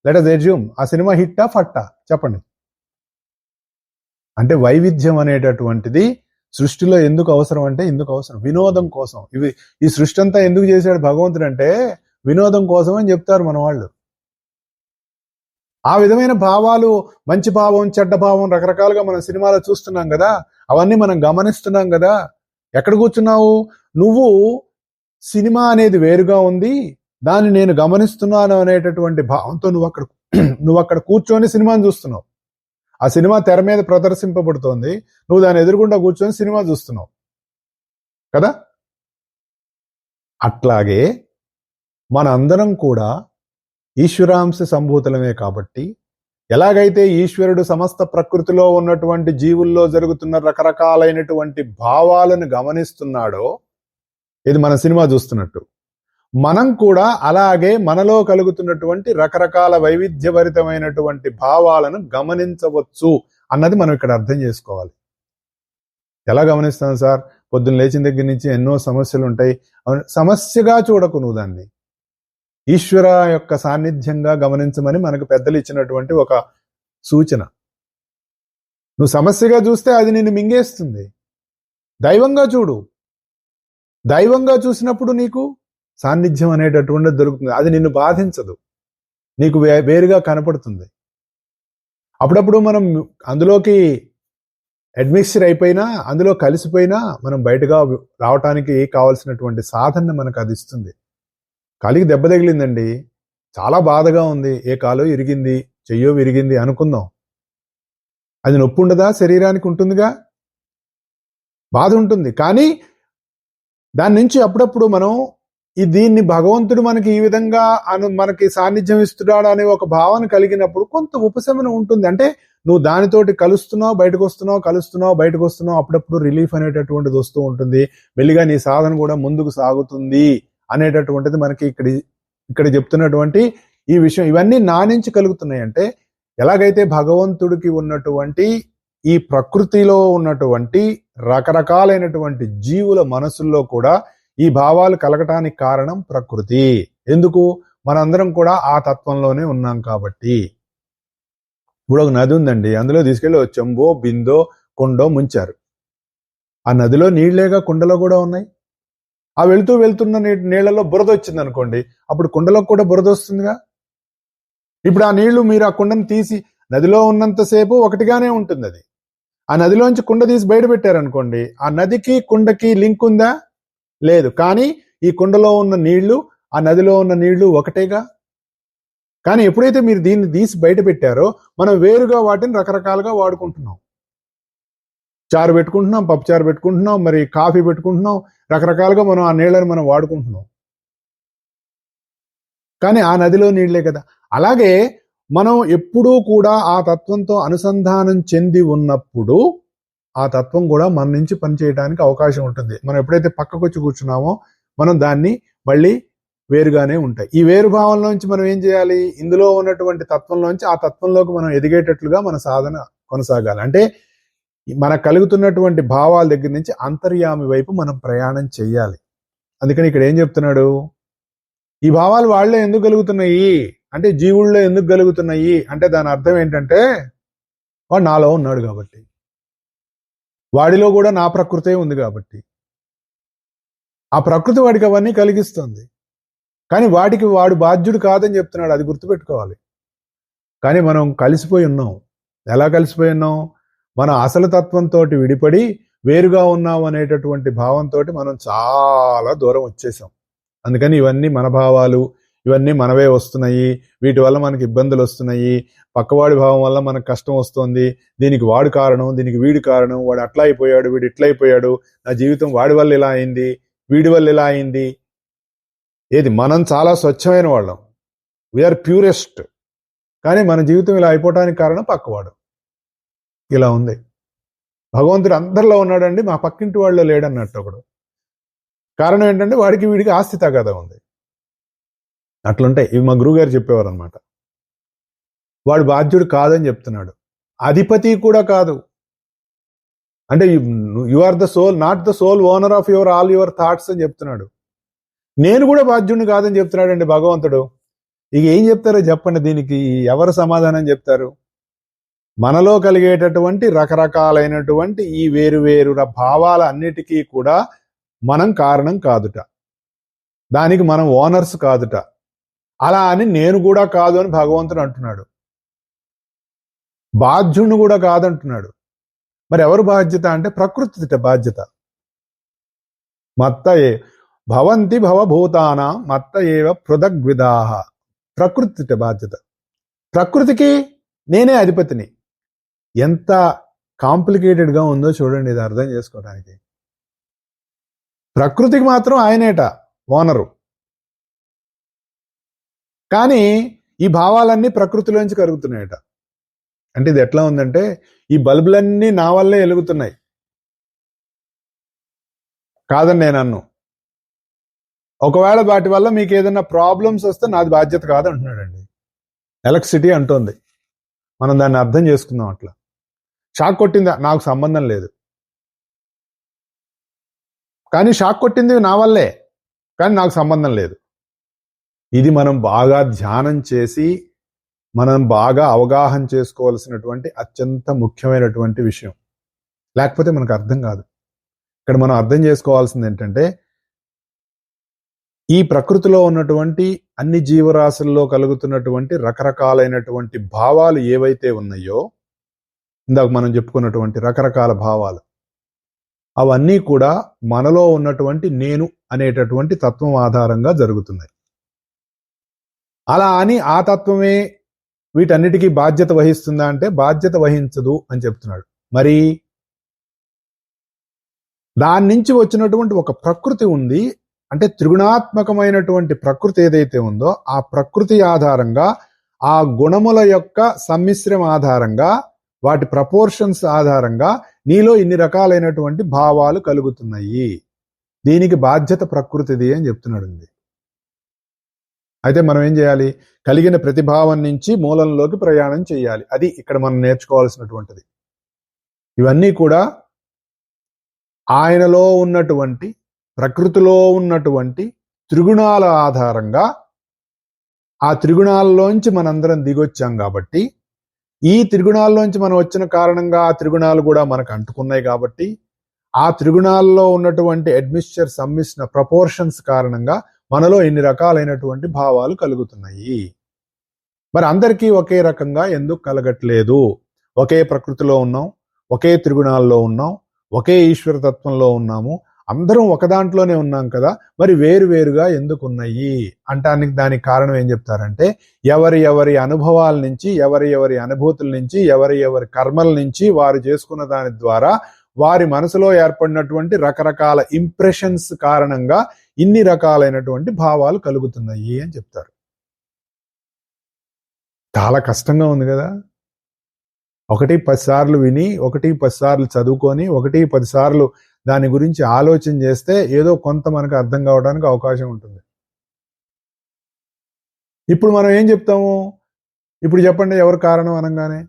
లెట్ us assume ఆ సినిమా హిట్టా ఫట్టా చెప్పండి. అంటే వైవిధ్యం అనేటటువంటిది సృష్టిలో ఎందుకు అవసరం అంటే, ఎందుకు అవసరం, వినోదం కోసం. ఈ సృష్టి అంతా ఎందుకు చేశాడు భగవంతుడు అంటే వినోదం కోసం అని చెప్తారు మన వాళ్ళు. ఆ విధమైన భావాలు, మంచి భావం చెడ్డ భావం రకరకాలుగా మనం సినిమాలో చూస్తున్నాం కదా, అవన్నీ మనం గమనిస్తున్నాం కదా. ఎక్కడ కూర్చున్నావు నువ్వు, సినిమా అనేది వేరుగా ఉంది, దాన్ని నేను గమనిస్తున్నాను అనేటటువంటి భావంతో నువ్వు అక్కడ కూర్చొని సినిమాని చూస్తున్నావు. ఆ సినిమా తెర మీద ప్రదర్శింపబడుతోంది, నువ్వు దాని ఎదురుగుండా కూర్చొని సినిమా చూస్తున్నావు కదా. అట్లాగే మన అందరం కూడా ఈశ్వరాంశ సంభూతులమే కాబట్టి, ఎలాగైతే ఈశ్వరుడు సమస్త ప్రకృతిలో ఉన్నటువంటి జీవుల్లో జరుగుతున్న రకరకాలైనటువంటి భావాలను గమనిస్తున్నాడో, ఇది మన సినిమా చూస్తున్నట్టు, మనం కూడా అలాగే మనలో కలుగుతున్నటువంటి రకరకాల వైవిధ్యభరితమైనటువంటి భావాలను గమనించవచ్చు అన్నది మనం ఇక్కడ అర్థం చేసుకోవాలి. ఎలా గమనిస్తాం సార్, పొద్దున్న లేచిన దగ్గర నుంచి ఎన్నో సమస్యలు ఉంటాయి. సమస్యగా చూడకు నువ్వు దాన్ని, ఈశ్వర యొక్క సాన్నిధ్యంగా గమనించమని మనకు పెద్దలు ఇచ్చినటువంటి ఒక సూచన. నువ్వు సమస్యగా చూస్తే అది నిన్ను మింగేస్తుంది. దైవంగా చూడు, దైవంగా చూసినప్పుడు నీకు సాన్నిధ్యం అనేటటువంటిది దొరుకుతుంది. అది నిన్ను బాధించదు, నీకు వేరుగా కనపడుతుంది. అప్పుడప్పుడు మనం అందులోకి అడ్మిక్చర్ అయిపోయినా, అందులో కలిసిపోయినా మనం బయటగా రావటానికి కావాల్సినటువంటి సాధన మనకు అది ఇస్తుంది. కాలికి దెబ్బ తగిలిందండి, చాలా బాధగా ఉంది, ఏ కాలో ఇరిగింది, చెయ్యో విరిగింది అనుకుందాం. అది నొప్పి ఉండదా? శరీరానికి ఉంటుందిగా, బాధ ఉంటుంది. కానీ దాని నుంచి అప్పుడప్పుడు మనం దీన్ని భగవంతుడు మనకి ఈ విధంగా మనకి సాన్నిధ్యం ఇస్తున్నాడు అనే ఒక భావన కలిగినప్పుడు కొంత ఉపశమనం ఉంటుంది. అంటే నువ్వు దానితోటి కలుస్తున్నావు, బయటకు వస్తున్నావు, కలుస్తున్నావు, బయటకు వస్తున్నావు, అప్పుడప్పుడు రిలీఫ్ అనేటటువంటిది వస్తూ ఉంటుంది. మెల్లిగా నీ సాధన కూడా ముందుకు సాగుతుంది అనేటటువంటిది మనకి ఇక్కడ చెప్తున్నటువంటి ఈ విషయం. ఇవన్నీ నా నుంచి కలుగుతున్నాయి అంటే, ఎలాగైతే భగవంతుడికి ఉన్నటువంటి ఈ ప్రకృతిలో ఉన్నటువంటి రకరకాలైనటువంటి జీవుల మనసుల్లో కూడా ఈ భావాలు కలగటానికి కారణం ప్రకృతి. ఎందుకు? మనందరం కూడా ఆ తత్వంలోనే ఉన్నాం కాబట్టి. ఇప్పుడు ఒక నది ఉందండి, అందులో తీసుకెళ్ళి చెంబో బిందో కుండో ముంచారు. ఆ నదిలో నీళ్లేగా కుండలో కూడా ఉన్నాయి. ఆ వెళ్తున్న నీళ్లలో బురద వచ్చింది అనుకోండి, అప్పుడు కుండలో కూడా బురద వస్తుందిగా. ఇప్పుడు ఆ నీళ్లు మీరు ఆ కుండను తీసి నదిలో ఉన్నంతసేపు ఒకటిగానే ఉంటుంది అది. ఆ నదిలోంచి కుండ తీసి బయట పెట్టారనుకోండి, ఆ నదికి కుండకి లింక్ ఉందా? లేదు. కానీ ఈ కుండలో ఉన్న నీళ్లు ఆ నదిలో ఉన్న నీళ్లు ఒకటేగా. కానీ ఎప్పుడైతే మీరు దీన్ని తీసి బయట పెట్టారో మనం వేరుగా వాటిని రకరకాలుగా వాడుకుంటున్నాం. చారు పెట్టుకుంటున్నాం, పప్పు చారు పెట్టుకుంటున్నాం, మరి కాఫీ పెట్టుకుంటున్నాం, రకరకాలుగా మనం ఆ నీళ్ళని మనం వాడుకుంటున్నాం. కానీ ఆ నదిలో నీళ్లే కదా. అలాగే మనం ఎప్పుడూ కూడా ఆ తత్వంతో అనుసంధానం చెంది ఉన్నప్పుడు ఆ తత్వం కూడా మన నుంచి పనిచేయడానికి అవకాశం ఉంటుంది. మనం ఎప్పుడైతే పక్కకు వచ్చి కూర్చున్నామో మనం దాన్ని మళ్ళీ వేరుగానే ఉంటాయి. ఈ వేరు భావంలోంచి మనం ఏం చేయాలి? ఇందులో ఉన్నటువంటి తత్వంలోంచి ఆ తత్వంలోకి మనం ఎదిగేటట్లుగా మన సాధన కొనసాగాలి. అంటే మనకు కలుగుతున్నటువంటి భావాల దగ్గర నుంచి అంతర్యామి వైపు మనం ప్రయాణం చెయ్యాలి. అందుకని ఇక్కడ ఏం చెప్తున్నాడు? ఈ భావాలు వాళ్ళే ఎందుకు కలుగుతున్నాయి అంటే, జీవుల్లో ఎందుకు కలుగుతున్నాయి అంటే దాని అర్థం ఏంటంటే, వాడు నాలో ఉన్నాడు కాబట్టి, వాడిలో కూడా నా ప్రకృతే ఉంది కాబట్టి, ఆ ప్రకృతి వాడికి అవన్నీ కలిగిస్తుంది. కానీ వాడికి వాడు బాధ్యుడు కాదని చెప్తున్నాడు, అది గుర్తుపెట్టుకోవాలి. కానీ మనం కలిసిపోయి ఉన్నాం. ఎలా కలిసిపోయి ఉన్నాం? మనం అసలు తత్వంతో విడిపడి వేరుగా ఉన్నాం అనేటటువంటి భావంతో మనం చాలా దూరం వచ్చేసాం. అందుకని ఇవన్నీ మన భావాలు, ఇవన్నీ మనవే వస్తున్నాయి, వీటి వల్ల మనకి ఇబ్బందులు వస్తున్నాయి, పక్కవాడి భావం వల్ల మనకు కష్టం వస్తుంది, దీనికి వాడు కారణం, దీనికి వీడి కారణం, వాడు అట్లా అయిపోయాడు, వీడు ఇట్లా అయిపోయాడు, నా జీవితం వాడి వల్ల ఇలా అయింది, వీడి వల్ల ఇలా అయింది. ఏది? మనం చాలా స్వచ్ఛమైన వాళ్ళం, వీఆర్ ప్యూరెస్ట్, కానీ మన జీవితం ఇలా అయిపోవటానికి కారణం పక్కవాడు. ఇలా ఉంది. భగవంతుడు అందరిలో ఉన్నాడండి, మా పక్కింటి వాళ్ళు లేడన్నట్టు ఒకడు. కారణం ఏంటంటే వాడికి వీడికి ఆస్తి తగాదా ఉంది. అట్లుంటాయి. ఇవి మా గురువు గారు చెప్పేవారు అనమాట. వాడు బాధ్యుడు కాదని చెప్తున్నాడు, అధిపతి కూడా కాదు. అంటే you are the soul, not the soul owner of your all your thoughts అని చెప్తున్నాడు. నేను కూడా బాధ్యుడిని కాదని చెప్తున్నాడండి భగవంతుడు. ఇక ఏం చెప్తారో చెప్పండి, దీనికి ఎవరు సమాధానం చెప్తారు? మనలో కలిగేటటువంటి రకరకాలైనటువంటి ఈ వేరు భావాల అన్నిటికీ కూడా మనం కారణం కాదుట, దానికి మనం ఓనర్స్ కాదుట. అలా అని నేను కూడా కాదు అని భగవంతుడు అంటున్నాడు. బాధ్యుణ్ణి కూడా కాదంటున్నాడు. మరి ఎవరు బాధ్యత అంటే ప్రకృతి బాధ్యత. మత్త ఏ భవంతి భవభూతానా మత్త ఏవ పృథగ్విదాహ. ప్రకృతి బాధ్యత. ప్రకృతికి నేనే అధిపతిని. ఎంత కాంప్లికేటెడ్గా ఉందో చూడండి ఇది అర్థం చేసుకోవడానికి. ప్రకృతికి మాత్రం ఆయనేట ఓనరు, కానీ ఈ భావాలన్నీ ప్రకృతిలోంచి కరుగుతున్నాయట. అంటే ఇది ఎట్లా ఉందంటే, ఈ బల్బులన్నీ నా వల్లే వెలుగుతున్నాయి కాదని నేను అన్ను. ఒకవేళ వాటి వల్ల మీకు ఏదైనా ప్రాబ్లమ్స్ వస్తే నాది బాధ్యత కాదంటున్నాడండి. ఎలక్ట్రిసిటీ అంటోంది, మనం దాన్ని అర్థం చేసుకుందాం. అట్లా షాక్ కొట్టిందా, నాకు సంబంధం లేదు, కానీ షాక్ కొట్టింది నా వల్లే, కానీ నాకు సంబంధం లేదు. ఇది మనం బాగా ధ్యానం చేసి మనం బాగా అవగాహన చేసుకోవాల్సినటువంటి అత్యంత ముఖ్యమైనటువంటి విషయం. లేకపోతే మనకు అర్థం కాదు. ఇక్కడ మనం అర్థం చేసుకోవాల్సింది ఏంటంటే, ఈ ప్రకృతిలో ఉన్నటువంటి అన్ని జీవరాశుల్లో కలుగుతున్నటువంటి రకరకాలైనటువంటి భావాలు ఏవైతే ఉన్నాయో, ఇందాక మనం చెప్పుకున్నటువంటి రకరకాల భావాలు, అవన్నీ కూడా మనలో ఉన్నటువంటి నేను అనేటటువంటి తత్వం ఆధారంగా జరుగుతున్నాయి. అలా అని ఆ తత్వమే వీటన్నిటికీ బాధ్యత వహిస్తుందా అంటే బాధ్యత వహించదు అని చెప్తున్నాడు. మరి దాని నుంచి వచ్చినటువంటి ఒక ప్రకృతి ఉంది, అంటే త్రిగుణాత్మకమైనటువంటి ప్రకృతి ఏదైతే ఉందో ఆ ప్రకృతి ఆధారంగా, ఆ గుణముల యొక్క సమ్మిశ్రం ఆధారంగా, వాటి ప్రపోర్షన్స్ ఆధారంగా నీలో ఇన్ని రకాలైనటువంటి భావాలు కలుగుతున్నాయి. దీనికి బాధ్యత ప్రకృతిది అని చెప్తున్నాడు. అయితే మనం ఏం చేయాలి? కలిగిన ప్రతిభావం నుంచి మూలంలోకి ప్రయాణం చేయాలి. అది ఇక్కడ మనం నేర్చుకోవాల్సినటువంటిది. ఇవన్నీ కూడా ఆయనలో ఉన్నటువంటి, ప్రకృతిలో ఉన్నటువంటి త్రిగుణాల ఆధారంగా, ఆ త్రిగుణాల్లోంచి మనందరం దిగొచ్చాం కాబట్టి, ఈ త్రిగుణాల్లోంచి మనం వచ్చిన కారణంగా ఆ త్రిగుణాలు కూడా మనకు అంటుకున్నాయి కాబట్టి, ఆ త్రిగుణాల్లో ఉన్నటువంటి అడ్మిక్స్చర్ సమ్మిశ్ర ప్రపోర్షన్స్ కారణంగా మనలో ఇన్ని రకాలైనటువంటి భావాలు కలుగుతున్నాయి. మరి అందరికీ ఒకే రకంగా ఎందుకు కలగట్లేదు? ఒకే ప్రకృతిలో ఉన్నాం, ఒకే త్రిగుణాల్లో ఉన్నాం, ఒకే ఈశ్వర తత్వంలో ఉన్నాము, అందరం ఒక దాంట్లోనే ఉన్నాం కదా, మరి వేరు వేరుగా ఎందుకు ఉన్నాయి అంటానికి దానికి కారణం ఏం చెప్తారంటే, ఎవరి ఎవరి అనుభవాల నుంచి, ఎవరి ఎవరి అనుభూతుల నుంచి, ఎవరి ఎవరి కర్మల నుంచి వారు చేసుకున్న దాని ద్వారా వారి మనసులో ఏర్పడినటువంటి రకరకాల ఇంప్రెషన్స్ కారణంగా ఇన్ని రకాలైనటువంటి భావాలు కలుగుతున్నాయి అని చెప్తారు. చాలా కష్టంగా ఉంది కదా. 1-10 సార్లు విని, 1-10 సార్లు చదువుకొని, 1-10 సార్లు దాని గురించి ఆలోచన చేస్తే ఏదో కొంత మనకు అర్థం కావడానికి అవకాశం ఉంటుంది. ఇప్పుడు మనం ఏం చెప్తాము? ఇప్పుడు చెప్పండి, ఎవరు కారణం అనగానే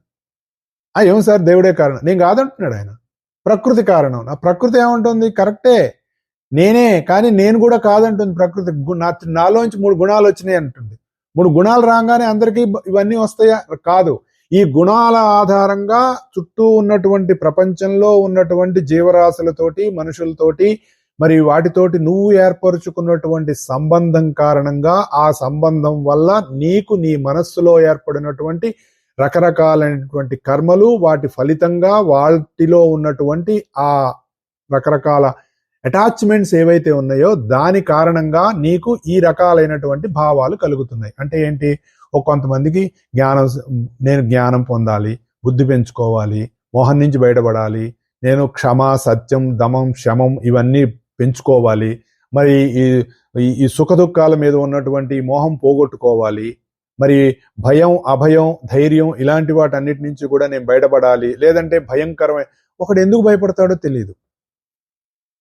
ఏం సార్ దేవుడే కారణం. నేను కాదంటున్నాడు ఆయన, ప్రకృతి కారణం. నా ప్రకృతి ఏమంటుంది? కరెక్టే, నేనే, కానీ నేను కూడా కాదంటుంది ప్రకృతి. నాలోంచి 3 గుణాలు వచ్చినాయి అంటుంది. 3 గుణాలు రాగానే అందరికీ ఇవన్నీ వస్తాయా? కాదు. ఈ గుణాల ఆధారంగా చుట్టూ ఉన్నటువంటి ప్రపంచంలో ఉన్నటువంటి జీవరాశులతోటి, మనుషులతోటి, మరి వాటితోటి నువ్వు ఏర్పరుచుకున్నటువంటి సంబంధం కారణంగా, ఆ సంబంధం వల్ల నీకు నీ మనస్సులో ఏర్పడినటువంటి రకరకాలైనటువంటి కర్మలు, వాటి ఫలితంగా వాటిలో ఉన్నటువంటి ఆ రకరకాల అటాచ్మెంట్స్ ఏవైతే ఉన్నాయో దాని కారణంగా నీకు ఈ రకాలైనటువంటి భావాలు కలుగుతున్నాయి. అంటే ఏంటి? కొంతమందికి నేను జ్ఞానం పొందాలి, బుద్ధి పెంచుకోవాలి, మోహం నుంచి బయటపడాలి, నేను క్షమ, సత్యం, దమం, శమం ఇవన్నీ పెంచుకోవాలి, మరి ఈ సుఖ దుఃఖాల మీద ఉన్నటువంటి మోహం పోగొట్టుకోవాలి, మరి భయం, అభయం, ధైర్యం ఇలాంటి వాటన్నిటి నుంచి కూడా నేను బయటపడాలి. లేదంటే భయంకరమైన ఒకడు ఎందుకు భయపడతాడో తెలియదు.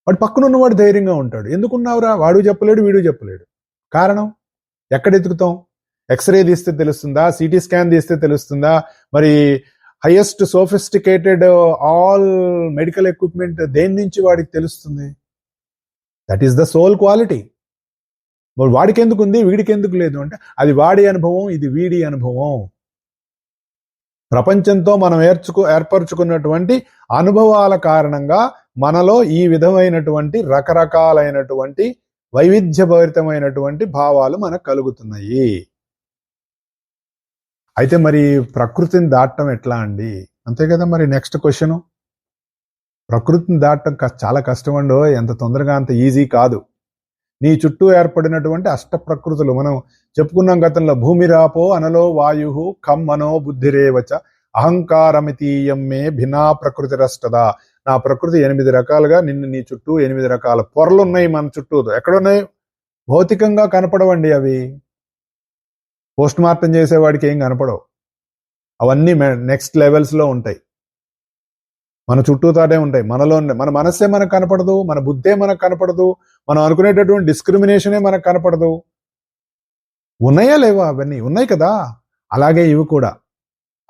వాడు పక్కనున్నవాడు ధైర్యంగా ఉంటాడు. ఎందుకున్నావురా? వాడు చెప్పలేడు, వీడు చెప్పలేడు. కారణం ఎక్కడ ఎతుకుతాం? ఎక్స్రే తీస్తే తెలుస్తుందా? సిటీ స్కాన్ తీస్తే తెలుస్తుందా? మరి highest sophisticated all medical equipment దేని నుంచి వాడికి తెలుస్తుంది? That is the soul quality. వాడికి ఎందుకు ఉంది, వీడికి ఎందుకు లేదు అంటే అది వాడి అనుభవం, ఇది వీడి అనుభవం. ప్రపంచంతో మనం ఏర్పరచుకున్నటువంటి అనుభవాల కారణంగా మనలో ఈ విధమైనటువంటి రకరకాలైనటువంటి వైవిధ్యభరితమైనటువంటి భావాలు మనకు కలుగుతున్నాయి. అయితే మరి ప్రకృతిని దాటడం ఎట్లా అండి? అంతే కదా. మరి నెక్స్ట్ క్వశ్చన్, ప్రకృతిని దాటడం చాలా కష్టం అండో. ఎంత తొందరగా అంత ఈజీ కాదు. నీ చుట్టూ ఏర్పడినటువంటి అష్ట ప్రకృతులు మనం చెప్పుకున్నాం గతంలో. భూమిరాపో అనలో వాయు ఖం మనో బుద్ధిరేవచ అహంకారమితీయం మే భిన్నా ప్రకృతి రష్టదా. నా ప్రకృతి 8 రకాలుగా, నీ చుట్టూ 8 రకాల పొరలు ఉన్నాయి మన చుట్టూ. ఎక్కడున్నాయి? భౌతికంగా కనపడవండి అవి. పోస్ట్ మార్టం చేసేవాడికి ఏం కనపడవు. అవన్నీ నెక్స్ట్ లెవెల్స్లో ఉంటాయి, మన చుట్టూతానే ఉంటాయి, మనలో. మన మనస్సే మనకు కనపడదు, మన బుద్ధే మనకు కనపడదు, మనం అనుకునేటటువంటి డిస్క్రిమినేషనే మనకు కనపడదు. ఉన్నాయా లేవా? అవన్నీ ఉన్నాయి కదా. అలాగే ఇవి కూడా.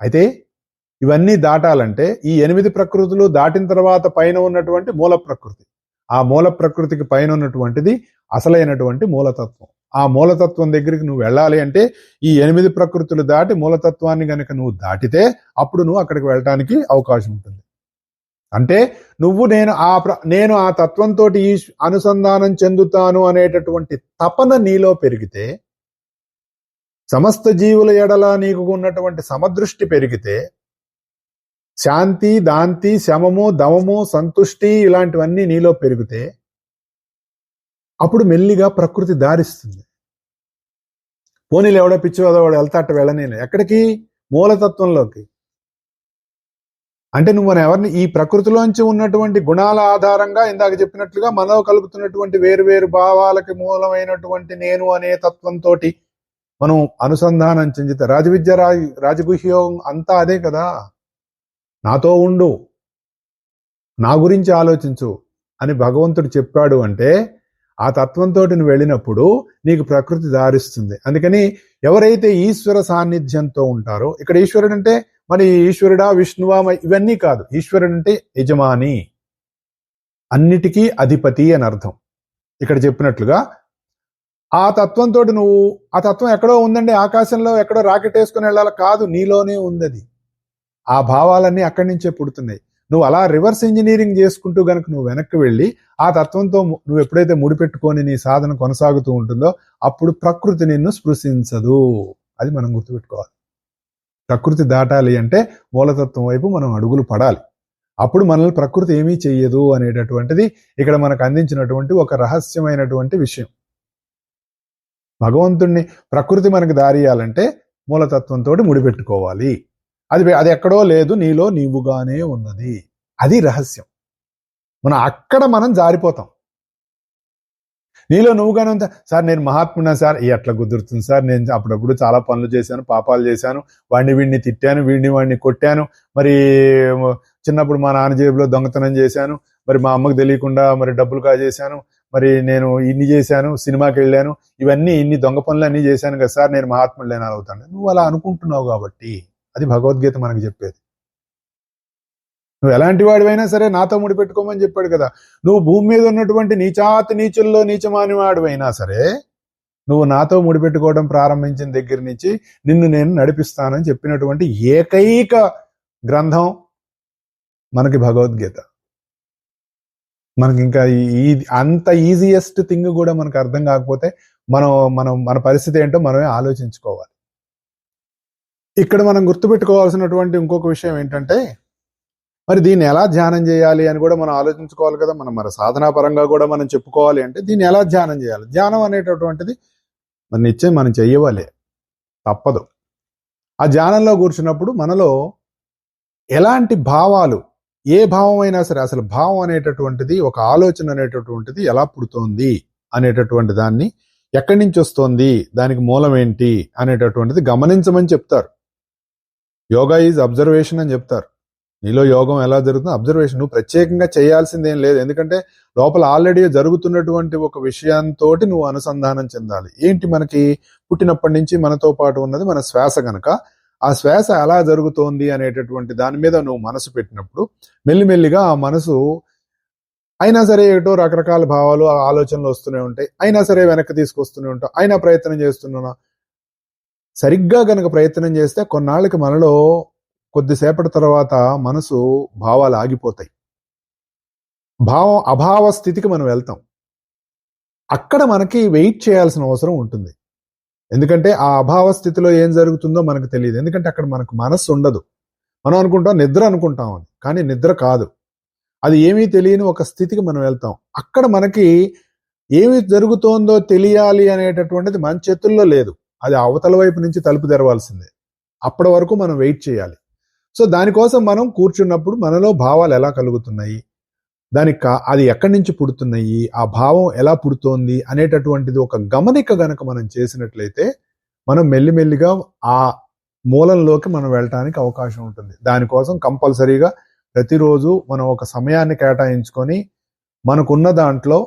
అయితే ఇవన్నీ దాటాలంటే ఈ 8 ప్రకృతులు దాటిన తర్వాత పైన ఉన్నటువంటి మూల ప్రకృతి, ఆ మూల ప్రకృతికి పైన ఉన్నటువంటిది అసలైనటువంటి మూలతత్వం. ఆ మూలతత్వం దగ్గరికి నువ్వు వెళ్ళాలి అంటే ఈ 8 ప్రకృతులు దాటి మూలతత్వాన్ని గనక నువ్వు దాటితే అప్పుడు నువ్వు అక్కడికి వెళ్ళటానికి అవకాశం ఉంటుంది. అంటే నువ్వు నేను ఆ తత్వంతో అనుసంధానం చెందుతాను అనేటటువంటి తపన నీలో పెరిగితే, సమస్త జీవుల ఎడల నీకు ఉన్నటువంటి సమదృష్టి పెరిగితే, శాంతి, దాంతి, శమము, దమము, సంతుష్టి ఇలాంటివన్నీ నీలో పెరిగితే అప్పుడు మెల్లిగా ప్రకృతి దారిస్తుంది. పోనీలు ఎవడో పిచ్చివాడు వాడు వెళ్తాట వెళ్ళనేను. ఎక్కడికి? మూలతత్వంలోకి. అంటే నువ్వు ఎవరిని ఈ ప్రకృతిలోంచి ఉన్నటువంటి గుణాల ఆధారంగా ఇందాక చెప్పినట్లుగా మనలో కలుగుతున్నటువంటి వేరు వేరు భావాలకి మూలమైనటువంటి నేను అనే తత్వంతో మనం అనుసంధానం చెందితే, రాజవిద్య రాజగుహ్యం అంతా అదే కదా. నాతో ఉండు, నా గురించి ఆలోచించు అని భగవంతుడు చెప్పాడు అంటే ఆ తత్వంతో నువ్వు వెళ్ళినప్పుడు నీకు ప్రకృతి దారిస్తుంది. అందుకని ఎవరైతే ఈశ్వర సాన్నిధ్యంతో ఉంటారో, ఇక్కడ ఈశ్వరుడు అంటే మరి ఈశ్వరుడా, విష్ణువా ఇవన్నీ కాదు. ఈశ్వరుడు అంటే యజమాని, అన్నిటికీ అధిపతి అని అర్థం. ఇక్కడ చెప్పినట్లుగా ఆ తత్వంతో నువ్వు, ఆ తత్వం ఎక్కడో ఉందండి, ఆకాశంలో ఎక్కడో రాకెట్ వేసుకుని వెళ్ళాలి కాదు, నీలోనే ఉంది అది. ఆ భావాలన్నీ అక్కడి నుంచే పుడుతున్నాయి. నువ్వు అలా రివర్స్ ఇంజనీరింగ్ చేసుకుంటూ గనక నువ్వు వెనక్కి వెళ్ళి ఆ తత్వంతో నువ్వు ఎప్పుడైతే ముడిపెట్టుకొని నీ సాధన కొనసాగుతూ ఉంటుందో అప్పుడు ప్రకృతి నిన్ను స్పృశించదు. అది మనం గుర్తుపెట్టుకోవాలి. ప్రకృతి దాటాలి అంటే మూలతత్వం వైపు మనం అడుగులు పడాలి. అప్పుడు మనల్ని ప్రకృతి ఏమీ చెయ్యదు అనేటటువంటిది ఇక్కడ మనకు అందించినటువంటి ఒక రహస్యమైనటువంటి విషయం. భగవంతుణ్ణి ప్రకృతి మనకు దారియాలంటే మూలతత్వంతో ముడిపెట్టుకోవాలి. అది ఎక్కడో లేదు, నీలో నీవుగానే ఉన్నది. అది రహస్యం. అక్కడ మనం జారిపోతాం. నీలో నువ్వుగానే ఉంటా. సార్ నేను మహాత్మున్నా సార్, ఎట్లా కుదురుతుంది సార్, నేను అప్పుడప్పుడు చాలా పనులు చేశాను, పాపాలు చేశాను, వీడిని తిట్టాను, వాడిని కొట్టాను, మరి చిన్నప్పుడు మా నాన్న జేబులో దొంగతనం చేశాను, మరి మా అమ్మకు తెలియకుండా మరి డబ్బులు కాజేశాను, మరి నేను ఇన్ని చేశాను, సినిమాకి వెళ్ళాను, ఇన్ని దొంగ పనులు అన్నీ చేశాను కదా సార్, నేను మహాత్ముడైనా అవుతాను. నువ్వు అలా అనుకుంటున్నావు కాబట్టి అది భగవద్గీత మనకు చెప్పేది. నువ్వు ఎలాంటి వాడివైనా సరే నాతో ముడిపెట్టుకోమని చెప్పాడు కదా. నువ్వు భూమి మీద ఉన్నటువంటి నీచాతి నీచుల్లో నీచమాని వాడివైనా సరే నువ్వు నాతో ముడిపెట్టుకోవడం ప్రారంభించిన దగ్గర నుంచి నిన్ను నేను నడిపిస్తానని చెప్పినటువంటి ఏకైక గ్రంథం మనకి భగవద్గీత. మనకి ఇంకా అంత ఈజియెస్ట్ థింగ్ కూడా మనకు అర్థం కాకపోతే మన పరిస్థితి ఏంటో మనమే ఆలోచించుకోవాలి. ఇక్కడ మనం గుర్తుపెట్టుకోవాల్సినటువంటి ఇంకొక విషయం ఏంటంటే, మరి దీన్ని ఎలా ధ్యానం చేయాలి అని కూడా మనం ఆలోచించుకోవాలి కదా. మన సాధనా పరంగా కూడా మనం చెప్పుకోవాలి అంటే దీన్ని ఎలా ధ్యానం చేయాలి. ధ్యానం అనేటటువంటిది మరి నిశ్చయం మనం చెయ్యవాలి, తప్పదు. ఆ ధ్యానంలో కూర్చున్నప్పుడు మనలో ఎలాంటి భావాలు, ఏ భావం అయినా సరే, అసలు భావం అనేటటువంటిది, ఒక ఆలోచన అనేటటువంటిది ఎలా పుడుతోంది అనేటటువంటి దాన్ని, ఎక్కడి నుంచి వస్తోంది, దానికి మూలం ఏంటి అనేటటువంటిది గమనించమని చెప్తారు. యోగా ఈజ్ అబ్జర్వేషన్ అని చెప్తారు. నీలో యోగం ఎలా జరుగుతుందో అబ్జర్వేషన్. నువ్వు ప్రత్యేకంగా చేయాల్సిందేం లేదు, ఎందుకంటే లోపల ఆల్రెడీ జరుగుతున్నటువంటి ఒక విషయంతో నువ్వు అనుసంధానం చెందాలి. ఏంటి, మనకి పుట్టినప్పటి నుంచి మనతో పాటు ఉన్నది మన శ్వాస గనక ఆ శ్వాస ఎలా జరుగుతోంది అనేటటువంటి దాని మీద నువ్వు మనసు పెట్టినప్పుడు మెల్లిమెల్లిగా ఆ మనసు అయినా సరే ఏటో రకరకాల భావాలు, ఆలోచనలు వస్తూనే ఉంటాయి. అయినా సరే వెనక్కి తీసుకొస్తూనే ఉంటాం. అయినా ప్రయత్నం చేస్తున్నా. సరిగ్గా గనక ప్రయత్నం చేస్తే కొన్నాళ్ళకి మనలో కొద్దిసేపటి తర్వాత మనసు భావాలు ఆగిపోతాయి. అభావ స్థితికి మనం వెళ్తాం. అక్కడ మనకి వెయిట్ చేయాల్సిన అవసరం ఉంటుంది. ఎందుకంటే ఆ అభావ స్థితిలో ఏం జరుగుతుందో మనకు తెలియదు. ఎందుకంటే అక్కడ మనకు మనస్సు ఉండదు. మనం అనుకుంటాం నిద్ర అనుకుంటాం అని, కానీ నిద్ర కాదు. అది ఏమీ తెలియని ఒక స్థితికి మనం వెళ్తాం. అక్కడ మనకి ఏమి జరుగుతోందో తెలియాలి అనేటటువంటిది మన చేతుల్లో లేదు. అది అవతల వైపు నుంచి తలుపు తెరవాల్సిందే. అప్పటి వరకు మనం వెయిట్ చేయాలి. సో దానికోసం మనం కూర్చున్నప్పుడు మనలో భావాలు ఎలా కలుగుతున్నాయి, అది ఎక్కడి నుంచి పుడుతున్నాయి, ఆ భావం ఎలా పుడుతోంది అనేటటువంటిది ఒక గమనిక గనక మనం చేసినట్లయితే మనం మెల్లిమెల్లిగా ఆ మూలంలోకి మనం వెళ్ళటానికి అవకాశం ఉంటుంది. దానికోసం కంపల్సరీగా ప్రతిరోజు మనం ఒక సమయాన్ని కేటాయించుకొని మనకున్న దాంట్లో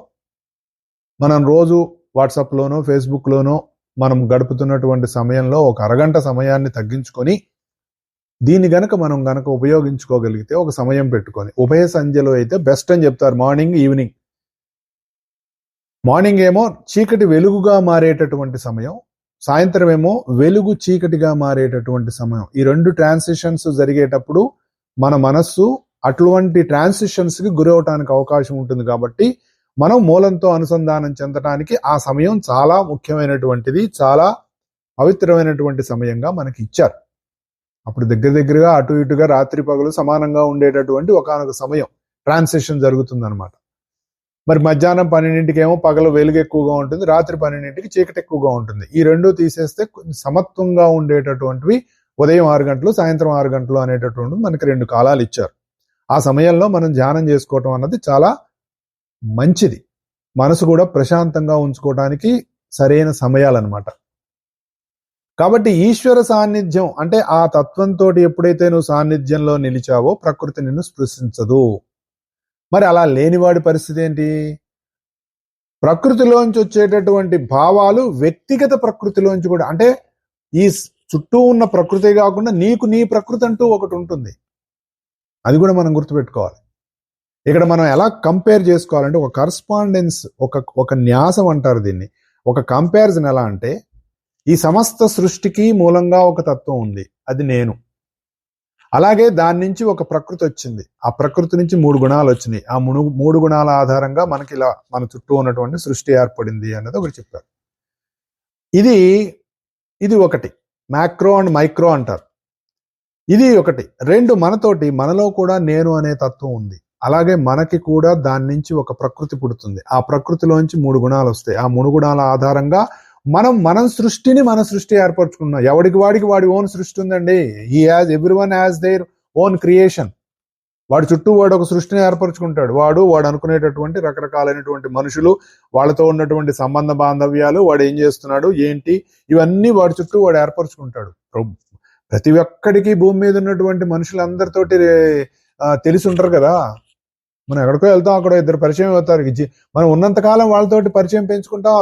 మనం రోజు వాట్సాప్లోనో ఫేస్బుక్లోనో మనం గడుపుతున్నటువంటి సమయంలో ఒక అరగంట సమయాన్ని తగ్గించుకొని దీన్ని గనక మనం ఉపయోగించుకోగలిగితే ఒక సమయం పెట్టుకొని, ఉభయ సంధ్యలో అయితే బెస్ట్ అని చెప్తారు, మార్నింగ్ ఈవినింగ్. మార్నింగ్ ఏమో చీకటి వెలుగుగా మారేటటువంటి సమయం, సాయంత్రం ఏమో వెలుగు చీకటిగా మారేటటువంటి సమయం. ఈ రెండు ట్రాన్సిషన్స్ జరిగేటప్పుడు మన మనస్సు అటువంటి ట్రాన్సిషన్స్ కి గురవటానికి అవకాశం ఉంటుంది. కాబట్టి మనం మూలంతో అనుసంధానం చెందటానికి ఆ సమయం చాలా ముఖ్యమైనటువంటిది, చాలా పవిత్రమైనటువంటి సమయంగా మనకి ఇచ్చారు. అప్పుడు దగ్గరగా అటు ఇటుగా రాత్రి పగలు సమానంగా ఉండేటటువంటి ఒకనొక సమయం ట్రాన్సిషన్ జరుగుతుందన్నమాట. మరి మధ్యాహ్నం 12ంటికి ఏమో పగలు వెలుగు ఎక్కువగా ఉంటుంది, రాత్రి 12ంటికి చీకటి ఎక్కువగా ఉంటుంది. ఈ రెండు తీసేస్తే సమత్వంగా ఉండేటటువంటివి ఉదయం 6 గంటలు, సాయంత్రం 6 గంటలు అనేటటువంటి మనకి 2 కాలాలు ఇచ్చారు. ఆ సమయంలో మనం ధ్యానం చేసుకోవటం అన్నది చాలా మంచిది. మనసు కూడా ప్రశాంతంగా ఉంచుకోవడానికి సరైన సమయాలన్నమాట. కాబట్టి ఈశ్వర సాన్నిధ్యం అంటే ఆ తత్వంతో ఎప్పుడైతే నువ్వు సాన్నిధ్యంలో నిలిచావో ప్రకృతి నిన్ను స్పృశించదు. మరి అలా లేనివాడి పరిస్థితి ఏంటి? ప్రకృతిలోంచి వచ్చేటటువంటి భావాలు వ్యక్తిగత ప్రకృతిలోంచి కూడా, అంటే ఈ చుట్టూ ఉన్న ప్రకృతి కాకుండా నీకు నీ ప్రకృతి అంటూ ఒకటి ఉంటుంది. అది కూడా మనం గుర్తుపెట్టుకోవాలి. ఇక్కడ మనం ఎలా కంపేర్ చేసుకోవాలంటే ఒక కరస్పాండెన్స్, ఒక న్యాసం అంటారు దీన్ని. ఒక కంపారిజన్ ఎలా అంటే, ఈ సమస్త సృష్టికి మూలంగా ఒక తత్వం ఉంది, అది నేను. అలాగే దాని నుంచి ఒక ప్రకృతి వచ్చింది, ఆ ప్రకృతి నుంచి 3 గుణాలు వచ్చినాయి. ఆ 3 గుణాల ఆధారంగా మనకి ఇలా మన చుట్టూ ఉన్నటువంటి సృష్టి ఏర్పడింది అన్నది ఒకటి చెప్పారు. ఇది ఒకటి మ్యాక్రో అండ్ మైక్రో అంటారు. ఇది ఒకటి. 2, మనలో కూడా నేను అనే తత్వం ఉంది. అలాగే మనకి కూడా దాని నుంచి ఒక ప్రకృతి పుడుతుంది. ఆ ప్రకృతిలోంచి 3 గుణాలు వస్తాయి. ఆ 3 గుణాల ఆధారంగా మన సృష్టి ఏర్పరచుకున్నాం. ఎవడికి వాడి ఓన్ సృష్టి ఉందండి. Everyone has their own creation. వాడి చుట్టూ వాడు ఒక సృష్టిని ఏర్పరచుకుంటాడు. వాడు అనుకునేటటువంటి రకరకాలైనటువంటి మనుషులు, వాళ్ళతో ఉన్నటువంటి సంబంధ బాంధవ్యాలు, వాడు ఏం చేస్తున్నాడు ఏంటి, ఇవన్నీ వాడి చుట్టూ వాడు ఏర్పరచుకుంటాడు. ప్రతి ఒక్కడికి భూమి మీద ఉన్నటువంటి మనుషులందరితోటి తెలిసి ఉంటారు కదా. మనం ఎక్కడికో వెళ్తాం, అక్కడ ఇద్దరు పరిచయం అవుతారు. మనం ఉన్నంతకాలం వాళ్ళతోటి పరిచయం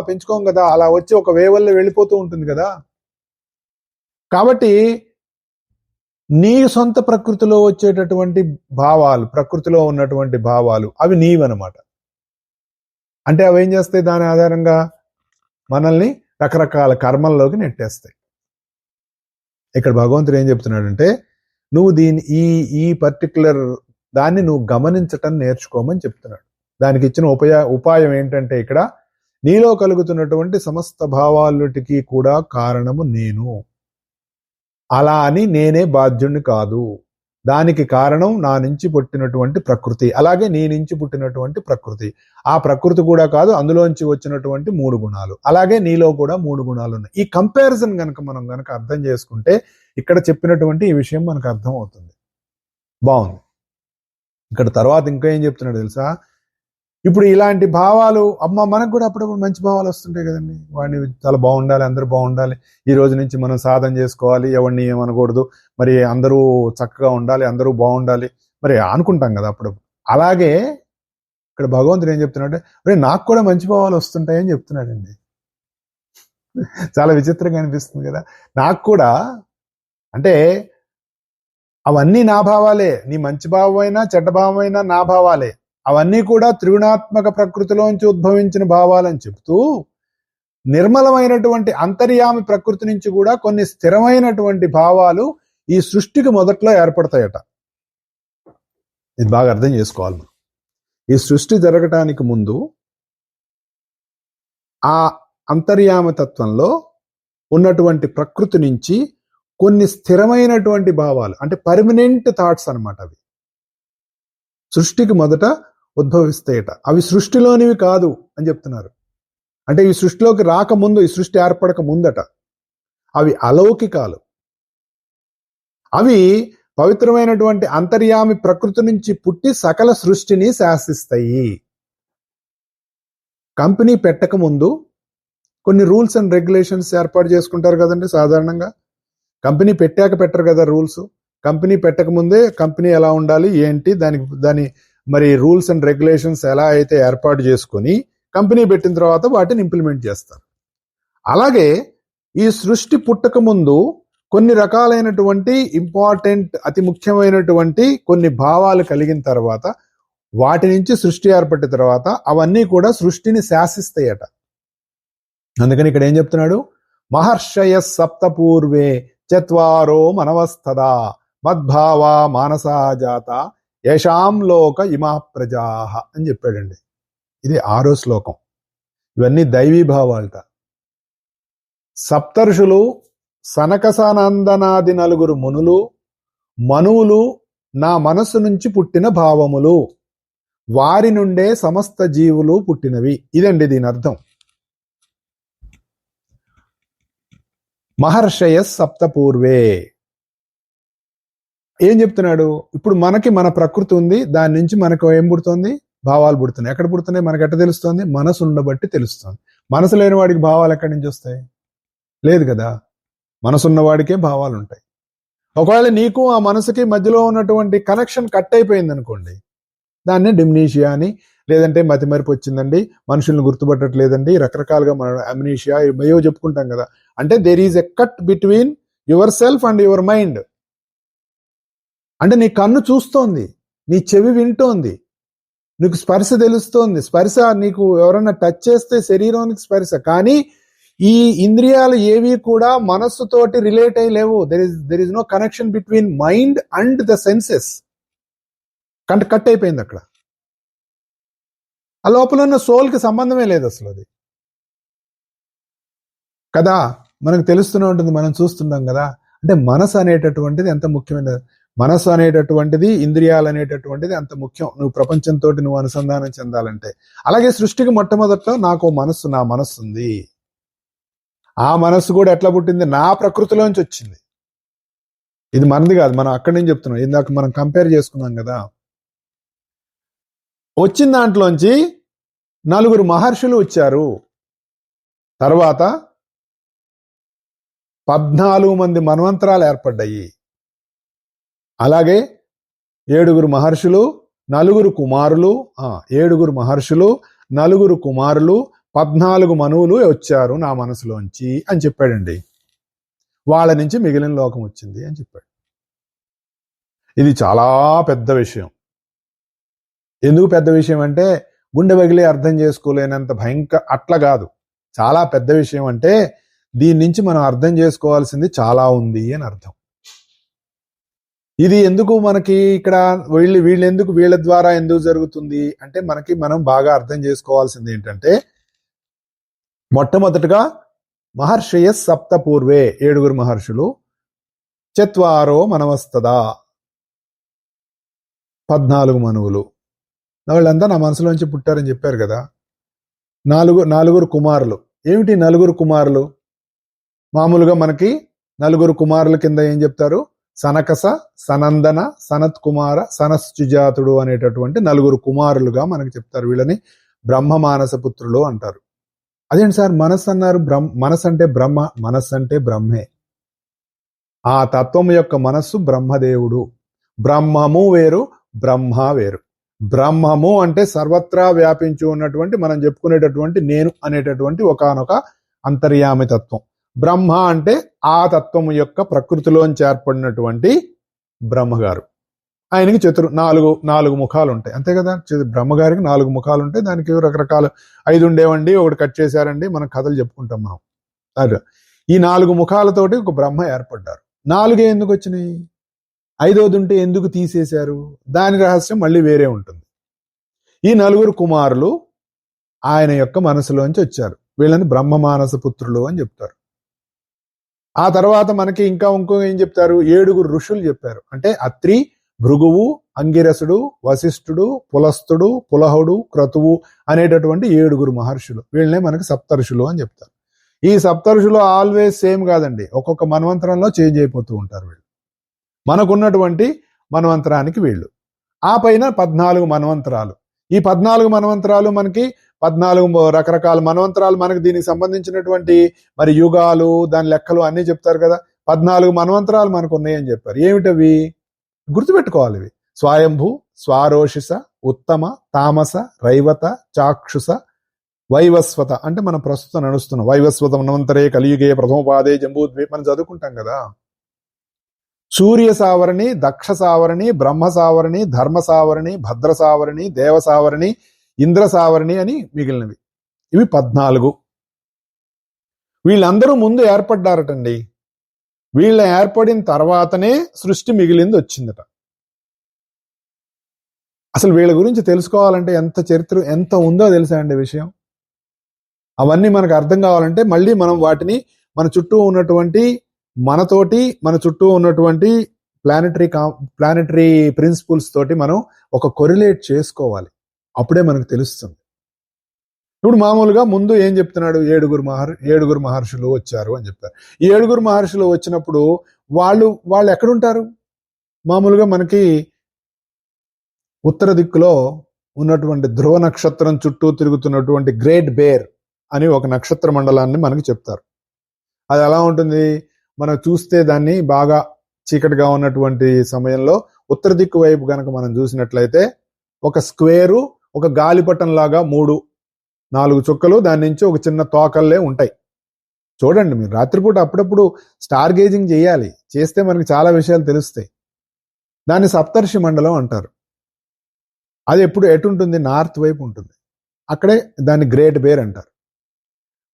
పెంచుకోం కదా. అలా వచ్చి ఒక వేవల్లో వెళ్ళిపోతూ ఉంటుంది కదా. కాబట్టి నీ సొంత ప్రకృతిలో వచ్చేటటువంటి భావాలు, ప్రకృతిలో ఉన్నటువంటి భావాలు అవి నీవన్నమాట. అంటే అవి ఏం చేస్తాయి? దాని ఆధారంగా మనల్ని రకరకాల కర్మల్లోకి నెట్టేస్తాయి. ఇక్కడ భగవంతుడు ఏం చెప్తున్నాడంటే, నువ్వు ఈ పర్టికులర్ దాన్ని నువ్వు గమనించటం నేర్చుకోమని చెప్తున్నాడు. దానికి ఇచ్చిన ఉపాయం ఏంటంటే, ఇక్కడ నీలో కలుగుతున్నటువంటి సమస్త భావాలకి కూడా కారణము నేను. అలా అని నేనే బాధ్యుణ్ణి కాదు. దానికి కారణం నా నుంచి పుట్టినటువంటి ప్రకృతి, అలాగే నీ నుంచి పుట్టినటువంటి ప్రకృతి. ఆ ప్రకృతి కూడా కాదు, అందులోంచి వచ్చినటువంటి 3 గుణాలు, అలాగే నీలో కూడా 3 గుణాలు ఉన్నాయి. ఈ కంపారిజన్ మనం అర్థం చేసుకుంటే ఇక్కడ చెప్పినటువంటి ఈ విషయం మనకు అర్థం అవుతుంది. బాగుంది. ఇక్కడ తర్వాత ఇంకా ఏం చెప్తున్నాడు తెలుసా? ఇప్పుడు ఇలాంటి భావాలు, మనకు కూడా అప్పుడప్పుడు మంచి భావాలు వస్తుంటాయి కదండి. వాడిని చాలా బాగుండాలి, అందరూ బాగుండాలి, ఈ రోజు నుంచి మనం సాధన చేసుకోవాలి, ఎవరిని ఏమనకూడదు, మరి అందరూ చక్కగా ఉండాలి, అందరూ బాగుండాలి, మరి అనుకుంటాం కదా అప్పుడు. అలాగే ఇక్కడ భగవంతుడు ఏం చెప్తున్నాడు? నాకు కూడా మంచి భావాలు వస్తుంటాయని చెప్తున్నాడండి. చాలా విచిత్రంగా అనిపిస్తుంది కదా. నాకు కూడా అంటే అవన్నీ నా భావాలే. నీ మంచి భావమైనా చెడ్డ భావమైనా నా భావాలే. అవన్నీ కూడా త్రిగుణాత్మక ప్రకృతిలోంచి ఉద్భవించిన భావాలని చెప్తూ, నిర్మలమైనటువంటి అంతర్యామి ప్రకృతి నుంచి కూడా కొన్ని స్థిరమైనటువంటి భావాలు ఈ సృష్టికి మొదట్లో ఏర్పడతాయట. ఇది బాగా అర్థం చేసుకోవాలి. ఈ సృష్టి జరగటానికి ముందు ఆ అంతర్యామ తత్వంలో ఉన్నటువంటి ప్రకృతి నుంచి కొన్ని స్థిరమైనటువంటి భావాలు, అంటే పర్మనెంట్ థాట్స్ అన్నమాట, అవి సృష్టికి మొదట ఉద్భవిస్తాయట. అవి సృష్టిలోనివి కాదు అని చెప్తున్నారు. అంటే ఈ సృష్టిలోకి రాకముందు, ఈ సృష్టి ఏర్పడక ముందట. అవి అలౌకికాలు. అవి పవిత్రమైనటువంటి అంతర్యామి ప్రకృతి నుంచి పుట్టి సకల సృష్టిని శాసిస్తాయి. కంపెనీ పెట్టక ముందు కొన్ని రూల్స్ అండ్ రెగ్యులేషన్స్ ఏర్పాటు చేసుకుంటారు కదండి. సాధారణంగా కంపెనీ పెట్టాక పెట్టరు కదా రూల్స్. కంపెనీ పెట్టక ముందే కంపెనీ ఎలా ఉండాలి ఏంటి, దాని మరి రూల్స్ అండ్ రెగ్యులేషన్స్ ఎలా అయితే ఏర్పాటు చేసుకొని కంపెనీ పెట్టిన తర్వాత వాటిని ఇంప్లిమెంట్ చేస్తారు. అలాగే ఈ సృష్టి పుట్టక ముందు కొన్ని రకాలైనటువంటి ఇంపార్టెంట్, అతి ముఖ్యమైనటువంటి కొన్ని భావాలు కలిగిన తర్వాత, వాటి నుంచి సృష్టి ఏర్పడిన తర్వాత అవన్నీ కూడా సృష్టిని శాసిస్తాయట. అందుకని ఇక్కడ ఏం చెప్తున్నాడు? మహర్షయ సప్త పూర్వే చత్వారో మనవస్తదా మద్భావా మానసా జాత యశాం లోక ఇమా ప్రజాహ అని చెప్పాడండి. ఇది 6వ శ్లోకం. ఇవన్నీ దైవీ భావాలట. సప్తర్షులు, సనకసనందనాది 4 మునులు, మనువులు నా మనస్సు నుంచి పుట్టిన భావములు, వారి నుండే సమస్త జీవులు పుట్టినవి. ఇదండి దీని అర్థం. మహర్షయ సప్త పూర్వే ఏం చెప్తున్నాడు? ఇప్పుడు మనకి మన ప్రకృతి ఉంది, దాని నుంచి మనకు ఏం పుడుతుంది? భావాలు పుడుతున్నాయి. ఎక్కడ పుడుతున్నాయి? మనకు ఎట్ట తెలుస్తుంది? మనసు ఉండబట్టి తెలుస్తుంది. మనసు లేని వాడికి భావాలు ఎక్కడి నుంచి వస్తాయి? లేదు కదా. మనసున్న వాడికే భావాలు ఉంటాయి. ఒకవేళ నీకు ఆ మనసుకి మధ్యలో ఉన్నటువంటి కనెక్షన్ కట్ అయిపోయింది అనుకోండి, దాన్ని డిమ్నీషియా అని, లేదంటే మతిమరుపు వచ్చిందండి, మనుషుల్ని గుర్తుపట్టట్లేదండి, రకరకాలుగా మనం అమ్నీషియా ఏవో చెప్పుకుంటాం కదా. అంటే there is a cut between yourself and your mind. అంటే నీ కన్ను చూస్తోంది, నీ చెవి వింటోంది, నీకు స్పర్శ తెలుస్తోంది. స్పర్శ నీకు ఎవరన్నా టచ్ చేస్తే శరీరానికి స్పర్శ. కానీ ఈ ఇంద్రియాలు ఏవి కూడా మనస్సుతోటి రిలేట్ అయ్యి లేవు. There is no connection between mind and the senses. Cut అయిపోయింది అక్కడ. ఆ లోపల ఉన్న సోల్కి సంబంధమే లేదు అసలు. అది కదా మనకు తెలుస్తూనే ఉంటుంది, మనం చూస్తున్నాం కదా. అంటే మనసు అనేటటువంటిది ఎంత ముఖ్యమైన, మనసు అనేటటువంటిది, ఇంద్రియాలు అనేటటువంటిది అంత ముఖ్యం నువ్వు ప్రపంచంతో నువ్వు అనుసంధానం చెందాలంటే. అలాగే సృష్టికి మొట్టమొదట నాకు మనస్సు, నా మనస్సు ఉంది. ఆ మనస్సు కూడా ఎట్లా పుట్టింది? నా ప్రకృతిలోంచి వచ్చింది. ఇది మనది కాదు, మనం అక్కడి నుంచి చెప్తున్నాం. ఇందాక మనం కంపేర్ చేసుకున్నాం కదా. వచ్చిన దాంట్లోంచి 4 మహర్షులు వచ్చారు. తర్వాత 14 మంది మన్వంతరాలు ఏర్పడ్డాయి. అలాగే 7 మహర్షులు, 4 కుమారులు, 7 మహర్షులు, 4 కుమారులు, 14 మనువులు వచ్చారు నా మనసులోంచి అని చెప్పాడండి. వాళ్ళ నుంచి మిగిలిన లోకం వచ్చింది అని చెప్పాడు. ఇది చాలా పెద్ద విషయం. ఎందుకు పెద్ద విషయం అంటే గుండె పగిలి అర్థం చేసుకోలేనంత అట్లా కాదు, చాలా పెద్ద విషయం. అంటే దీని నుంచి మనం అర్థం చేసుకోవాల్సింది చాలా ఉంది అని అర్థం. ఇది ఎందుకు మనకి ఇక్కడ వీళ్ళ ద్వారా ఎందుకు జరుగుతుంది అంటే మనం బాగా అర్థం చేసుకోవాల్సింది ఏంటంటే, మొట్టమొదటిగా మహర్షయ సప్త పూర్వే, 7 మహర్షులు, చత్వారో మనవస్తదా, 14 మనువులు. వాళ్ళంతా నా మనసులోంచి పుట్టారని చెప్పారు కదా. 4 కుమారులు. ఏమిటి 4 కుమారులు? మామూలుగా మనకి 4 కుమారుల కింద ఏం చెప్తారు? సనకస, సనందన, సనత్ కుమార, సనశ్చుజాతుడు అనేటటువంటి 4 కుమారులుగా మనకి చెప్తారు. వీళ్ళని బ్రహ్మ మానస పుత్రులు అంటారు. అదేంటి సార్ మనస్సు అన్నారు? మనస్సు అంటే బ్రహ్మ, మనస్సు అంటే బ్రహ్మే. ఆ తత్వం యొక్క మనస్సు బ్రహ్మదేవుడు. బ్రహ్మము వేరు, బ్రహ్మ వేరు. బ్రహ్మము అంటే సర్వత్రా వ్యాపించి ఉన్నటువంటి, మనం చెప్పుకునేటటువంటి నేను అనేటటువంటి ఒకానొక అంతర్యామి తత్వం. బ్రహ్మ అంటే ఆ తత్వం యొక్క ప్రకృతిలోంచి ఏర్పడినటువంటి బ్రహ్మగారు. ఆయనకి 4 ముఖాలు ఉంటాయి, అంతే కదా. బ్రహ్మగారికి 4 ముఖాలు ఉంటాయి. దానికి రకరకాల 5 ఉండేవండి, ఒకటి కట్ చేశారండి, మనం కథలు చెప్పుకుంటాం మనం. అదే ఈ 4 ముఖాలతోటి ఒక బ్రహ్మ ఏర్పడ్డారు. 4 ఎందుకు వచ్చినాయి? 5వది ఉంటే ఎందుకు తీసేశారు? దాని రహస్యం మళ్ళీ వేరే ఉంటుంది. ఈ 4 కుమారులు ఆయన యొక్క మనసులోంచి వచ్చారు. వీళ్ళని బ్రహ్మ మానస పుత్రులు అని చెప్తారు. ఆ తర్వాత మనకి ఇంకో ఏం చెప్తారు? 7 ఋషులు చెప్పారు. అంటే అత్రి, భృగువు, అంగిరసుడు, వశిష్ఠుడు, పులస్తుడు, పులహుడు, క్రతువు అనేటటువంటి 7 మహర్షులు. వీళ్ళనే మనకి సప్తర్షులు అని చెప్తారు. ఈ సప్తర్షులు ఆల్వేస్ సేమ్ కాదండి, ఒక్కొక్క మన్వంతరంలో చేంజ్ అయిపోతూ ఉంటారు వీళ్ళు. మనకున్నటువంటి మన్వంతరానికి వీళ్ళు. ఆ పైన 14 మన్వంతరాలు. ఈ 14 మన్వంతరాలు మనకి 14 రకరకాల మన్వంతరాలు, మనకి దీనికి సంబంధించినటువంటి మరి యుగాలు, దాని లెక్కలు అన్నీ చెప్తారు కదా. 14 మన్వంతరాలు మనకు ఉన్నాయని చెప్పారు. ఏమిటవి? గుర్తుపెట్టుకోవాలి ఇవి. స్వయంభూ, స్వారోషిస, ఉత్తమ, తామస, రైవత, చాక్షుస, వైవస్వత. అంటే మనం ప్రస్తుతం నడుస్తున్నాం. వైవస్వత మన్వంతరే కలియుగే ప్రథమపాదే జంబూద్వీప్ మనం చదువుకుంటాం కదా. సూర్య సావరణి, దక్ష సావరణి, బ్రహ్మ సావరణి, ధర్మ సావరణి, భద్ర సావరణి, దేవ సావరణి, ఇంద్ర సావరణి అని మిగిలినవి. ఇవి 14. వీళ్ళందరూ ముందు ఏర్పడ్డారటండి. వీళ్ళ ఏర్పడిన తర్వాతనే సృష్టి మిగిలింది వచ్చిందట. అసలు వీళ్ళ గురించి తెలుసుకోవాలంటే ఎంత చరిత్ర ఎంత ఉందో తెలుసా అండి విషయం. అవన్నీ మనకు అర్థం కావాలంటే మళ్ళీ మనం వాటిని మన చుట్టూ ఉన్నటువంటి మన చుట్టూ ఉన్నటువంటి ప్లానెటరీ ప్రిన్సిపుల్స్ తోటి మనం ఒక కొరిలేట్ చేసుకోవాలి. అప్పుడే మనకు తెలుస్తుంది. ఇప్పుడు మామూలుగా ముందు ఏం చెప్తున్నాడు? 7 మహర్షులు వచ్చారు అని చెప్పారు. ఈ 7 మహర్షులు వచ్చినప్పుడు వాళ్ళు ఎక్కడుంటారు? మామూలుగా మనకి ఉత్తర దిక్కులో ఉన్నటువంటి ధ్రువ నక్షత్రం చుట్టూ తిరుగుతున్నటువంటి గ్రేట్ బేర్ అని ఒక నక్షత్ర మండలాన్ని మనకి చెప్తారు. అది ఎలా ఉంటుంది? మనం చూస్తే దాన్ని బాగా చీకటిగా ఉన్నటువంటి సమయంలో ఉత్తర దిక్కు వైపు కనుక మనం చూసినట్లయితే ఒక స్క్వేరు, ఒక గాలిపటం లాగా 3-4 చుక్కలు, దాని నుంచి ఒక చిన్న తోకల్లే ఉంటాయి. చూడండి మీరు రాత్రిపూట అప్పుడప్పుడు స్టార్ గేజింగ్ చేయాలి. చేస్తే మనకి చాలా విషయాలు తెలుస్తాయి. దాన్ని సప్తర్షి మండలం అంటారు. అది ఎటుంటుంది? నార్త్ వైపు ఉంటుంది. అక్కడే దాన్ని గ్రేట్ బేర్ అంటారు.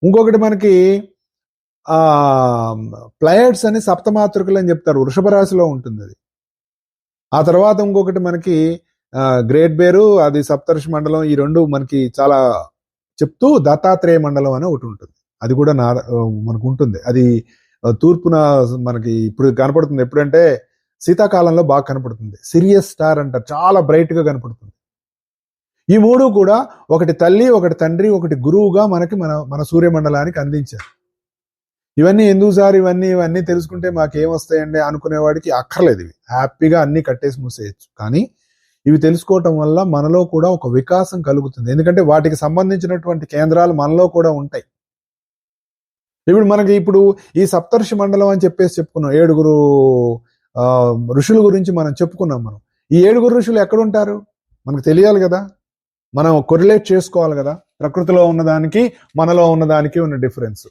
ఇంకొకటి మనకి ప్లయడ్స్ అని సప్తమాతృకలు అని చెప్తారు. వృషభ రాశిలో ఉంటుంది అది. ఆ తర్వాత ఇంకొకటి మనకి గ్రేట్ బేరు, అది సప్తర్షి మండలం. ఈ 2 మనకి చాలా చెప్తూ దత్తాత్రేయ మండలం అని ఒకటి ఉంటుంది. అది కూడా మనకు ఉంటుంది. అది తూర్పున మనకి ఇప్పుడు కనపడుతుంది. ఎప్పుడంటే శీతాకాలంలో బాగా కనపడుతుంది. సిరియస్ స్టార్ అంటారు, చాలా బ్రైట్ గా కనపడుతుంది. ఈ మూడు కూడా ఒకటి తల్లి, ఒకటి తండ్రి, ఒకటి గురువుగా మనకి మన సూర్యమండలానికి అందించారు. ఇవన్నీ ఎందుకు సార్ ఇవన్నీ తెలుసుకుంటే మాకేమొస్తాయండి అనుకునేవాడికి అక్కర్లేదు. ఇవి హ్యాపీగా అన్ని కట్టేసి మూసేయచ్చు. కానీ ఇవి తెలుసుకోవటం వల్ల మనలో కూడా ఒక వికాసం కలుగుతుంది. ఎందుకంటే వాటికి సంబంధించినటువంటి కేంద్రాలు మనలో కూడా ఉంటాయి. ఇప్పుడు ఈ సప్తర్షి మండలం అని చెప్పుకున్నాం. 7 ఋషుల గురించి మనం చెప్పుకున్నాం. ఈ 7 ఋషులు ఎక్కడుంటారు మనకు తెలియాలి కదా, మనం కొరిలేట్ చేసుకోవాలి కదా. ప్రకృతిలో ఉన్నదానికి మనలో ఉన్నదానికి ఉన్న డిఫరెన్స్.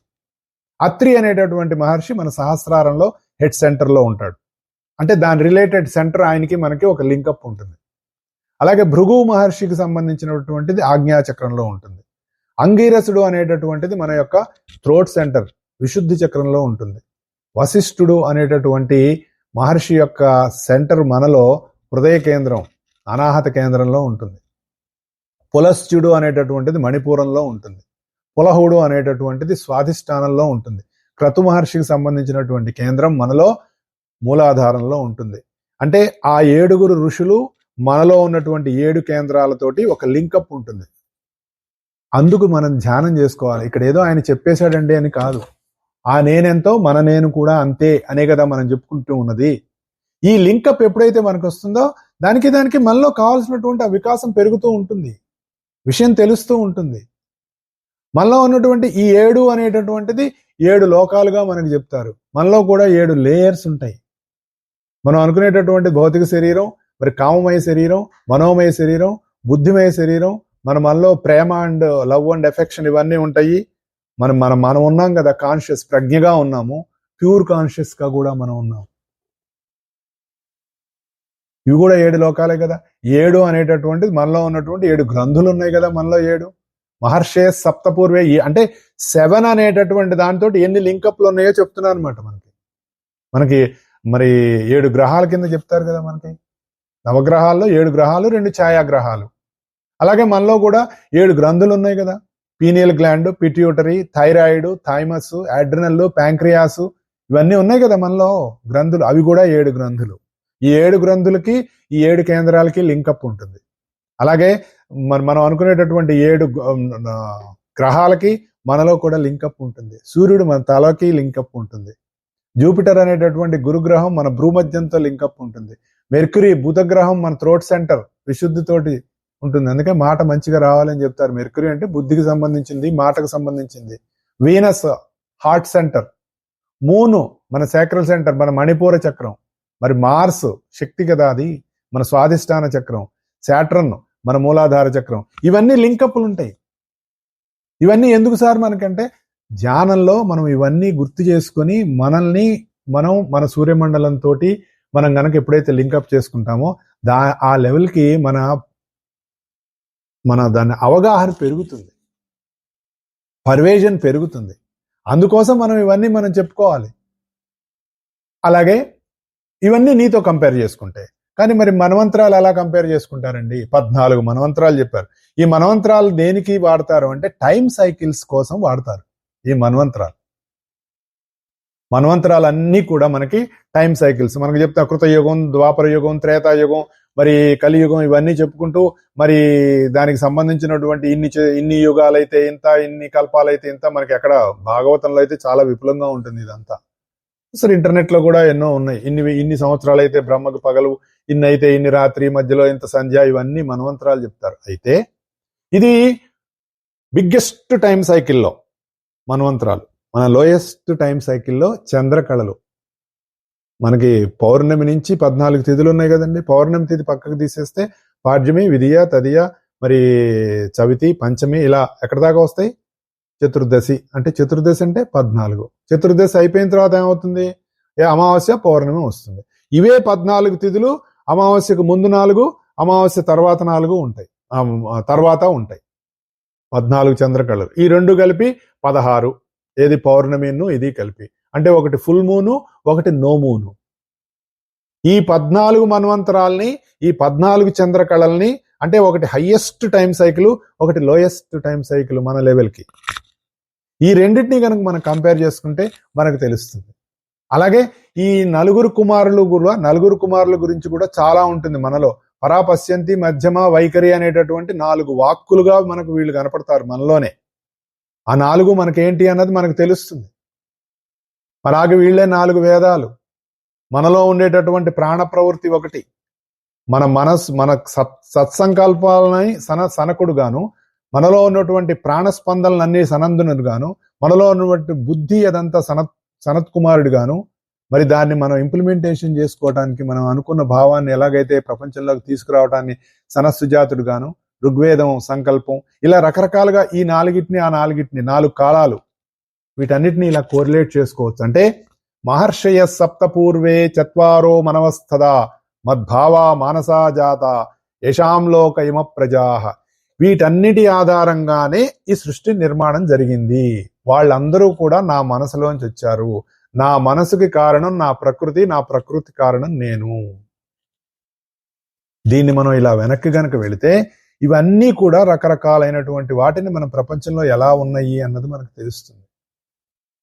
అత్రి అనేటటువంటి మహర్షి మన సహస్రారంలో హెడ్ సెంటర్ లో ఉంటాడు. అంటే దాని రిలేటెడ్ సెంటర్ ఆయనకి మనకి ఒక లింకప్ ఉంటుంది. అలాగే భృగు మహర్షికి సంబంధించినటువంటిది ఆజ్ఞాచక్రంలో ఉంటుంది. అంగీరసుడు అనేటటువంటిది మన యొక్క థ్రోట్ సెంటర్ విశుద్ధి చక్రంలో ఉంటుంది. వశిష్ఠుడు అనేటటువంటి మహర్షి యొక్క సెంటర్ మనలో హృదయ కేంద్రం అనాహత కేంద్రంలో ఉంటుంది. పులస్త్యుడు అనేటటువంటిది మణిపూరంలో ఉంటుంది. పులహుడు అనేటటువంటిది స్వాధిష్టానంలో ఉంటుంది. క్రతు మహర్షికి సంబంధించినటువంటి కేంద్రం మనలో మూలాధారంలో ఉంటుంది. అంటే ఆ 7 ఋషులు మనలో ఉన్నటువంటి 7 కేంద్రాలతోటి ఒక లింకప్ ఉంటుంది. అందుకు మనం ధ్యానం చేసుకోవాలి. ఇక్కడ ఏదో ఆయన చెప్పేశాడండి అని కాదు. ఆ నేనెంతో మన నేను కూడా అంతే అనే కదా మనం చెప్పుకుంటూ ఉన్నది. ఈ లింకప్ ఎప్పుడైతే మనకు వస్తుందో దానికి మనలో కావాల్సినటువంటి ఆ వికాసం పెరుగుతూ ఉంటుంది, విషయం తెలుస్తూ ఉంటుంది. మనలో ఉన్నటువంటి ఈ 7 అనేటటువంటిది 7 లోకాలుగా మనకు చెప్తారు. మనలో కూడా 7 లేయర్స్ ఉంటాయి. మనం అనుకునేటటువంటి భౌతిక శరీరం, మరి కామమయ శరీరం, మనోమయ శరీరం, బుద్ధిమయ శరీరం, మనలో ప్రేమ అండ్ లవ్ అండ్ ఎఫెక్షన్ ఇవన్నీ ఉంటాయి. మనం ఉన్నాం కదా, కాన్షియస్ ప్రజ్ఞగా ఉన్నాము, ప్యూర్ కాన్షియస్ గా కూడా మనం ఉన్నాం. ఇవి కూడా 7 లోకాలే కదా. 7 అనేటటువంటిది మనలో ఉన్నటువంటి 7 గ్రంథులు ఉన్నాయి కదా మనలో. 7 మహర్షే సప్తపూర్వే, అంటే 7 అనేటటువంటి దాంతో ఎన్ని లింకప్లు ఉన్నాయో చెప్తున్నారు అనమాట. మనకి మరి 7 గ్రహాల కింద చెప్తారు కదా. మనకి నవగ్రహాల్లో 7 గ్రహాలు, 2 ఛాయాగ్రహాలు. అలాగే మనలో కూడా 7 గ్రంథులు ఉన్నాయి కదా. Pineal gland, pituitary, thyroid, thymus, adrenal, pancreas ఇవన్నీ ఉన్నాయి కదా మనలో గ్రంథులు. అవి కూడా 7 గ్రంథులు. ఈ 7 గ్రంథులకి ఈ 7 కేంద్రాలకి లింకప్ ఉంటుంది. అలాగే మనం అనుకునేటటువంటి 7 గ్రహాలకి మనలో కూడా లింకప్ ఉంటుంది. సూర్యుడు మన తలకి లింకప్ ఉంటుంది. జూపిటర్ అనేటటువంటి గురుగ్రహం మన భూమధ్యంతో లింకప్ ఉంటుంది. మెర్క్యూరీ బుధగ్రహం మన థ్రోట్ సెంటర్ విశుద్ధితోటి ఉంటుంది. అందుకే మాట మంచిగా రావాలని చెప్తారు. మెర్క్యూరీ అంటే బుద్ధికి సంబంధించింది, మాటకు సంబంధించింది. Venus heart center. మూను మన సాక్రల్ సెంటర్, మన మణిపూర చక్రం. మరి మార్స్ శక్తి కదా, అది మన స్వాధిష్టాన చక్రం. శాట్రన్ మన మూలాధార చక్రం. ఇవన్నీ లింకప్లు ఉంటాయి. ఇవన్నీ ఎందుకు సార్ మనకంటే ధ్యానంలో మనం ఇవన్నీ గుర్తు చేసుకొని మన సూర్యమండలంతో మనం గనక ఎప్పుడైతే లింకప్ చేసుకుంటామో ఆ లెవెల్కి మన దాని అవగాహన పెరుగుతుంది, పర్వేజన్ పెరుగుతుంది. అందుకోసం ఇవన్నీ మనం చెప్పుకోవాలి. అలాగే ఇవన్నీ నీతో కంపేర్ చేసుకుంటే. కానీ మరి మన్వంతరాలు ఎలా కంపేర్ చేసుకుంటారండి? 14 మన్వంతరాలు చెప్పారు. ఈ మన్వంతరాలు దేనికి వాడతారు అంటే టైం సైకిల్స్ కోసం వాడతారు. ఈ మన్వంతరాలన్నీ కూడా మనకి టైం సైకిల్స్ మనకు చెప్తా. కృతయుగం, ద్వాపర యుగం, త్రేతాయుగం, మరి కలియుగం ఇవన్నీ చెప్పుకుంటూ మరి దానికి సంబంధించినటువంటి ఇన్ని యుగాలైతే ఇంత, ఇన్ని కల్పాలైతే ఇంత. మనకి ఎక్కడ భాగవతంలో అయితే చాలా విపులంగా ఉంటుంది ఇదంతా. అసలు ఇంటర్నెట్ లో కూడా ఎన్నో ఉన్నాయి. ఇన్ని సంవత్సరాలు అయితే బ్రహ్మకు పగలు, ఇన్ని అయితే ఇన్ని రాత్రి, మధ్యలో ఇంత సంధ్య, ఇవన్నీ మన్వంతరాలు చెప్తారు. అయితే ఇది బిగ్గెస్ట్ టైం సైకిల్లో మన్వంతరాలు. మన లోయెస్ట్ టైం సైకిల్లో చంద్రకళలు. మనకి పౌర్ణమి నుంచి 14 తిథులు ఉన్నాయి కదండి. పౌర్ణమి తిథి పక్కకు తీసేస్తే పాడ్యమి, విధియ, తదియ, మరి చవితి, పంచమి ఇలా ఎక్కడి దాకా వస్తాయి? చతుర్దశి. అంటే 14. చతుర్దశి అయిపోయిన తర్వాత ఏమవుతుంది? అమావాస్య, పౌర్ణమి వస్తుంది. ఇవే 14 తిథులు. అమావాస్యకు ముందు 4, అమావాస్య తర్వాత 4 ఉంటాయి, తర్వాత ఉంటాయి 14 చంద్రకళలు. ఈ 2 కలిపి 16. ఏది? పౌర్ణమిను ఇది కలిపి. అంటే ఒకటి ఫుల్ మూను, ఒకటి నో మూను. ఈ 14 మన్వంతరాల్ని, ఈ 14 చంద్రకళల్ని, అంటే ఒకటి హైయెస్ట్ టైం సైకిల్, ఒకటి లోయెస్ట్ టైం సైకిల్ మన లెవెల్కి. ఈ రెండింటినీ కనుక మనం కంపేర్ చేసుకుంటే మనకు తెలుస్తుంది. అలాగే ఈ నలుగురు కుమారుల గురించి కూడా చాలా ఉంటుంది మనలో. పరాపశ్యంతి, మధ్యమ, వైఖరి అనేటటువంటి 4 వాక్కులుగా మనకు వీళ్ళు కనపడతారు మనలోనే. ఆ 4 మనకేంటి అన్నది మనకు తెలుస్తుంది. అలాగే వీళ్ళే 4 వేదాలు. మనలో ఉండేటటువంటి ప్రాణ ప్రవృత్తి ఒకటి. మన మనస్సు, మన సత్సంకల్పాలని సనకుడు గాను, మనలో ఉన్నటువంటి ప్రాణస్పందనలన్నీ సనందునుడు గాను, మనలో ఉన్నటువంటి బుద్ధి అదంతా సనత్ కుమారుడు గాను, మరి దాన్ని మనం ఇంప్లిమెంటేషన్ చేసుకోవడానికి మనం అనుకున్న భావాన్ని ఎలాగైతే ప్రపంచంలోకి తీసుకురావడాన్ని సనత్సుజాతుడు గాను, ఋగ్వేదం సంకల్పం, ఇలా రకరకాలుగా ఈ 4ని ఆ 4ని 4 కాలాలు వీటన్నిటిని ఇలా కోరిలేట్ చేసుకోవచ్చు. అంటే మహర్షయ సప్త పూర్వే చత్వారో మనవస్థదా మద్భావా మానసా జాత యశాం లోక ఇమ ప్రజాహ. వీటన్నిటి ఆధారంగానే ఈ సృష్టి నిర్మాణం జరిగింది. వాళ్ళందరూ కూడా నా మనసులోంచి వచ్చారు. నా మనసుకి కారణం నా ప్రకృతి కారణం నేను. దీన్ని మనం ఇలా వెనక్కి గనక వెళితే ఇవన్నీ కూడా రకరకాలైనటువంటి వాటిని మన ప్రపంచంలో ఎలా ఉన్నాయి అన్నది మనకు తెలుస్తుంది.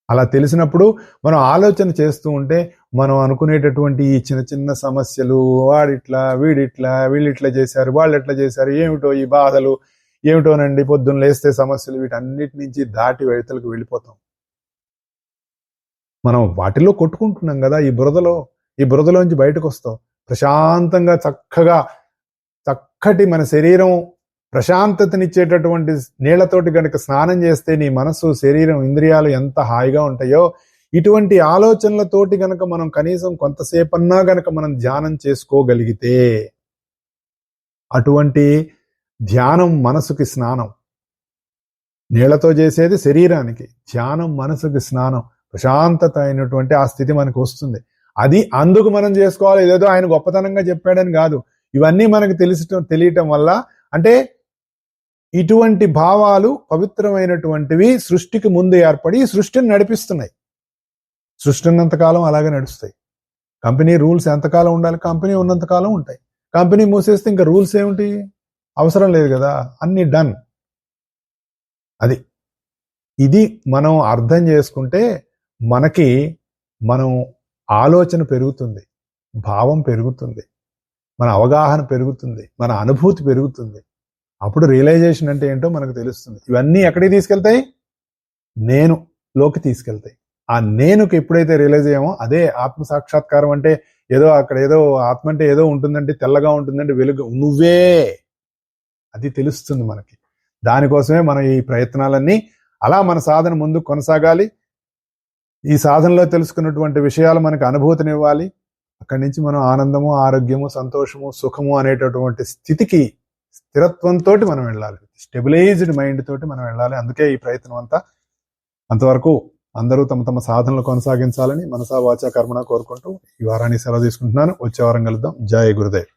అలా తెలిసినప్పుడు మనం ఆలోచన చేస్తూ ఉంటే మనం అనుకునేటటువంటి ఈ చిన్న చిన్న సమస్యలు, వాడిట్లా వీడిట్లా వీళ్ళిట్లా చేశారు వాళ్ళు ఎట్లా చేశారు, ఏమిటో ఈ బాధలు, ఏమిటోనండి పొద్దున్న లేస్తే సమస్యలు, వీటన్నిటి నుంచి దాటి వెళ్తలకు వెళ్ళిపోతాం. మనం వాటిలో కొట్టుకుంటున్నాం కదా. ఈ బురదలోంచి బయటకు వస్తాం ప్రశాంతంగా, చక్కటి మన శరీరం ప్రశాంతతనిచ్చేటటువంటి నీళ్లతోటి గనక స్నానం చేస్తే నీ మనసు, శరీరం, ఇంద్రియాలు ఎంత హాయిగా ఉంటాయో, ఇటువంటి ఆలోచనలతోటి గనక మనం కనీసం కొంతసేపన్నా గనక మనం ధ్యానం చేసుకోగలిగితే, అటువంటి ధ్యానం మనసుకి స్నానం. నీళ్లతో చేసేది శరీరానికి, ధ్యానం మనసుకి స్నానం. ప్రశాంతత అయినటువంటి ఆ స్థితి మనకు వస్తుంది. అది అందుకు మనం చేసుకోవాలి. ఇదేదో ఆయన గొప్పతనంగా చెప్పాడని కాదు. ఇవన్నీ మనకు తెలియటం వల్ల, అంటే ఇటువంటి భావాలు పవిత్రమైనటువంటివి సృష్టికి ముందు ఏర్పడి సృష్టిని నడిపిస్తున్నాయి. సృష్టి ఉన్నంతకాలం అలాగే నడుస్తాయి. కంపెనీ రూల్స్ ఎంతకాలం ఉండాలి? కంపెనీ ఉన్నంతకాలం ఉంటాయి. కంపెనీ మూసేస్తే ఇంకా రూల్స్ ఏమిటి? అవసరం లేదు కదా, అన్ని డన్. ఇది మనం అర్థం చేసుకుంటే మనం ఆలోచన పెరుగుతుంది, భావం పెరుగుతుంది, మన అవగాహన పెరుగుతుంది, మన అనుభూతి పెరుగుతుంది. అప్పుడు రియలైజేషన్ అంటే ఏంటో మనకు తెలుస్తుంది. ఇవన్నీ ఎక్కడికి తీసుకెళ్తాయి? నేనులోకి తీసుకెళ్తాయి. ఆ నేనుకి ఎప్పుడైతే రియలైజ్ అయ్యామో అదే ఆత్మ సాక్షాత్కారం. అంటే ఏదో అక్కడ ఏదో ఆత్మ అంటే ఏదో ఉంటుందంటే, తెల్లగా ఉంటుందంటే వెలుగు నువ్వే, అది తెలుస్తుంది మనకి. దానికోసమే మనం ఈ ప్రయత్నాలన్నీ, అలా మన సాధన ముందు కొనసాగాలి. ఈ సాధనలో తెలుసుకున్నటువంటి విషయాలు మనకు అనుభూతినివ్వాలి. అక్కడి నుంచి మనం ఆనందము, ఆరోగ్యము, సంతోషము, సుఖము అనేటటువంటి స్థితికి, స్థిరత్వంతో మనం వెళ్ళాలి. స్టెబిలైజ్డ్ మైండ్ తోటి మనం వెళ్ళాలి. అందుకే ఈ ప్రయత్నం అంతా. అంతవరకు అందరూ తమ తమ సాధనలు కొనసాగించాలని మనసా వాచా కర్మణ కోరుకుంటూ ఈ వారాన్ని సెలవు తీసుకుంటున్నాను. వచ్చే వారం కలుద్దాం. జై గురుదేవ్.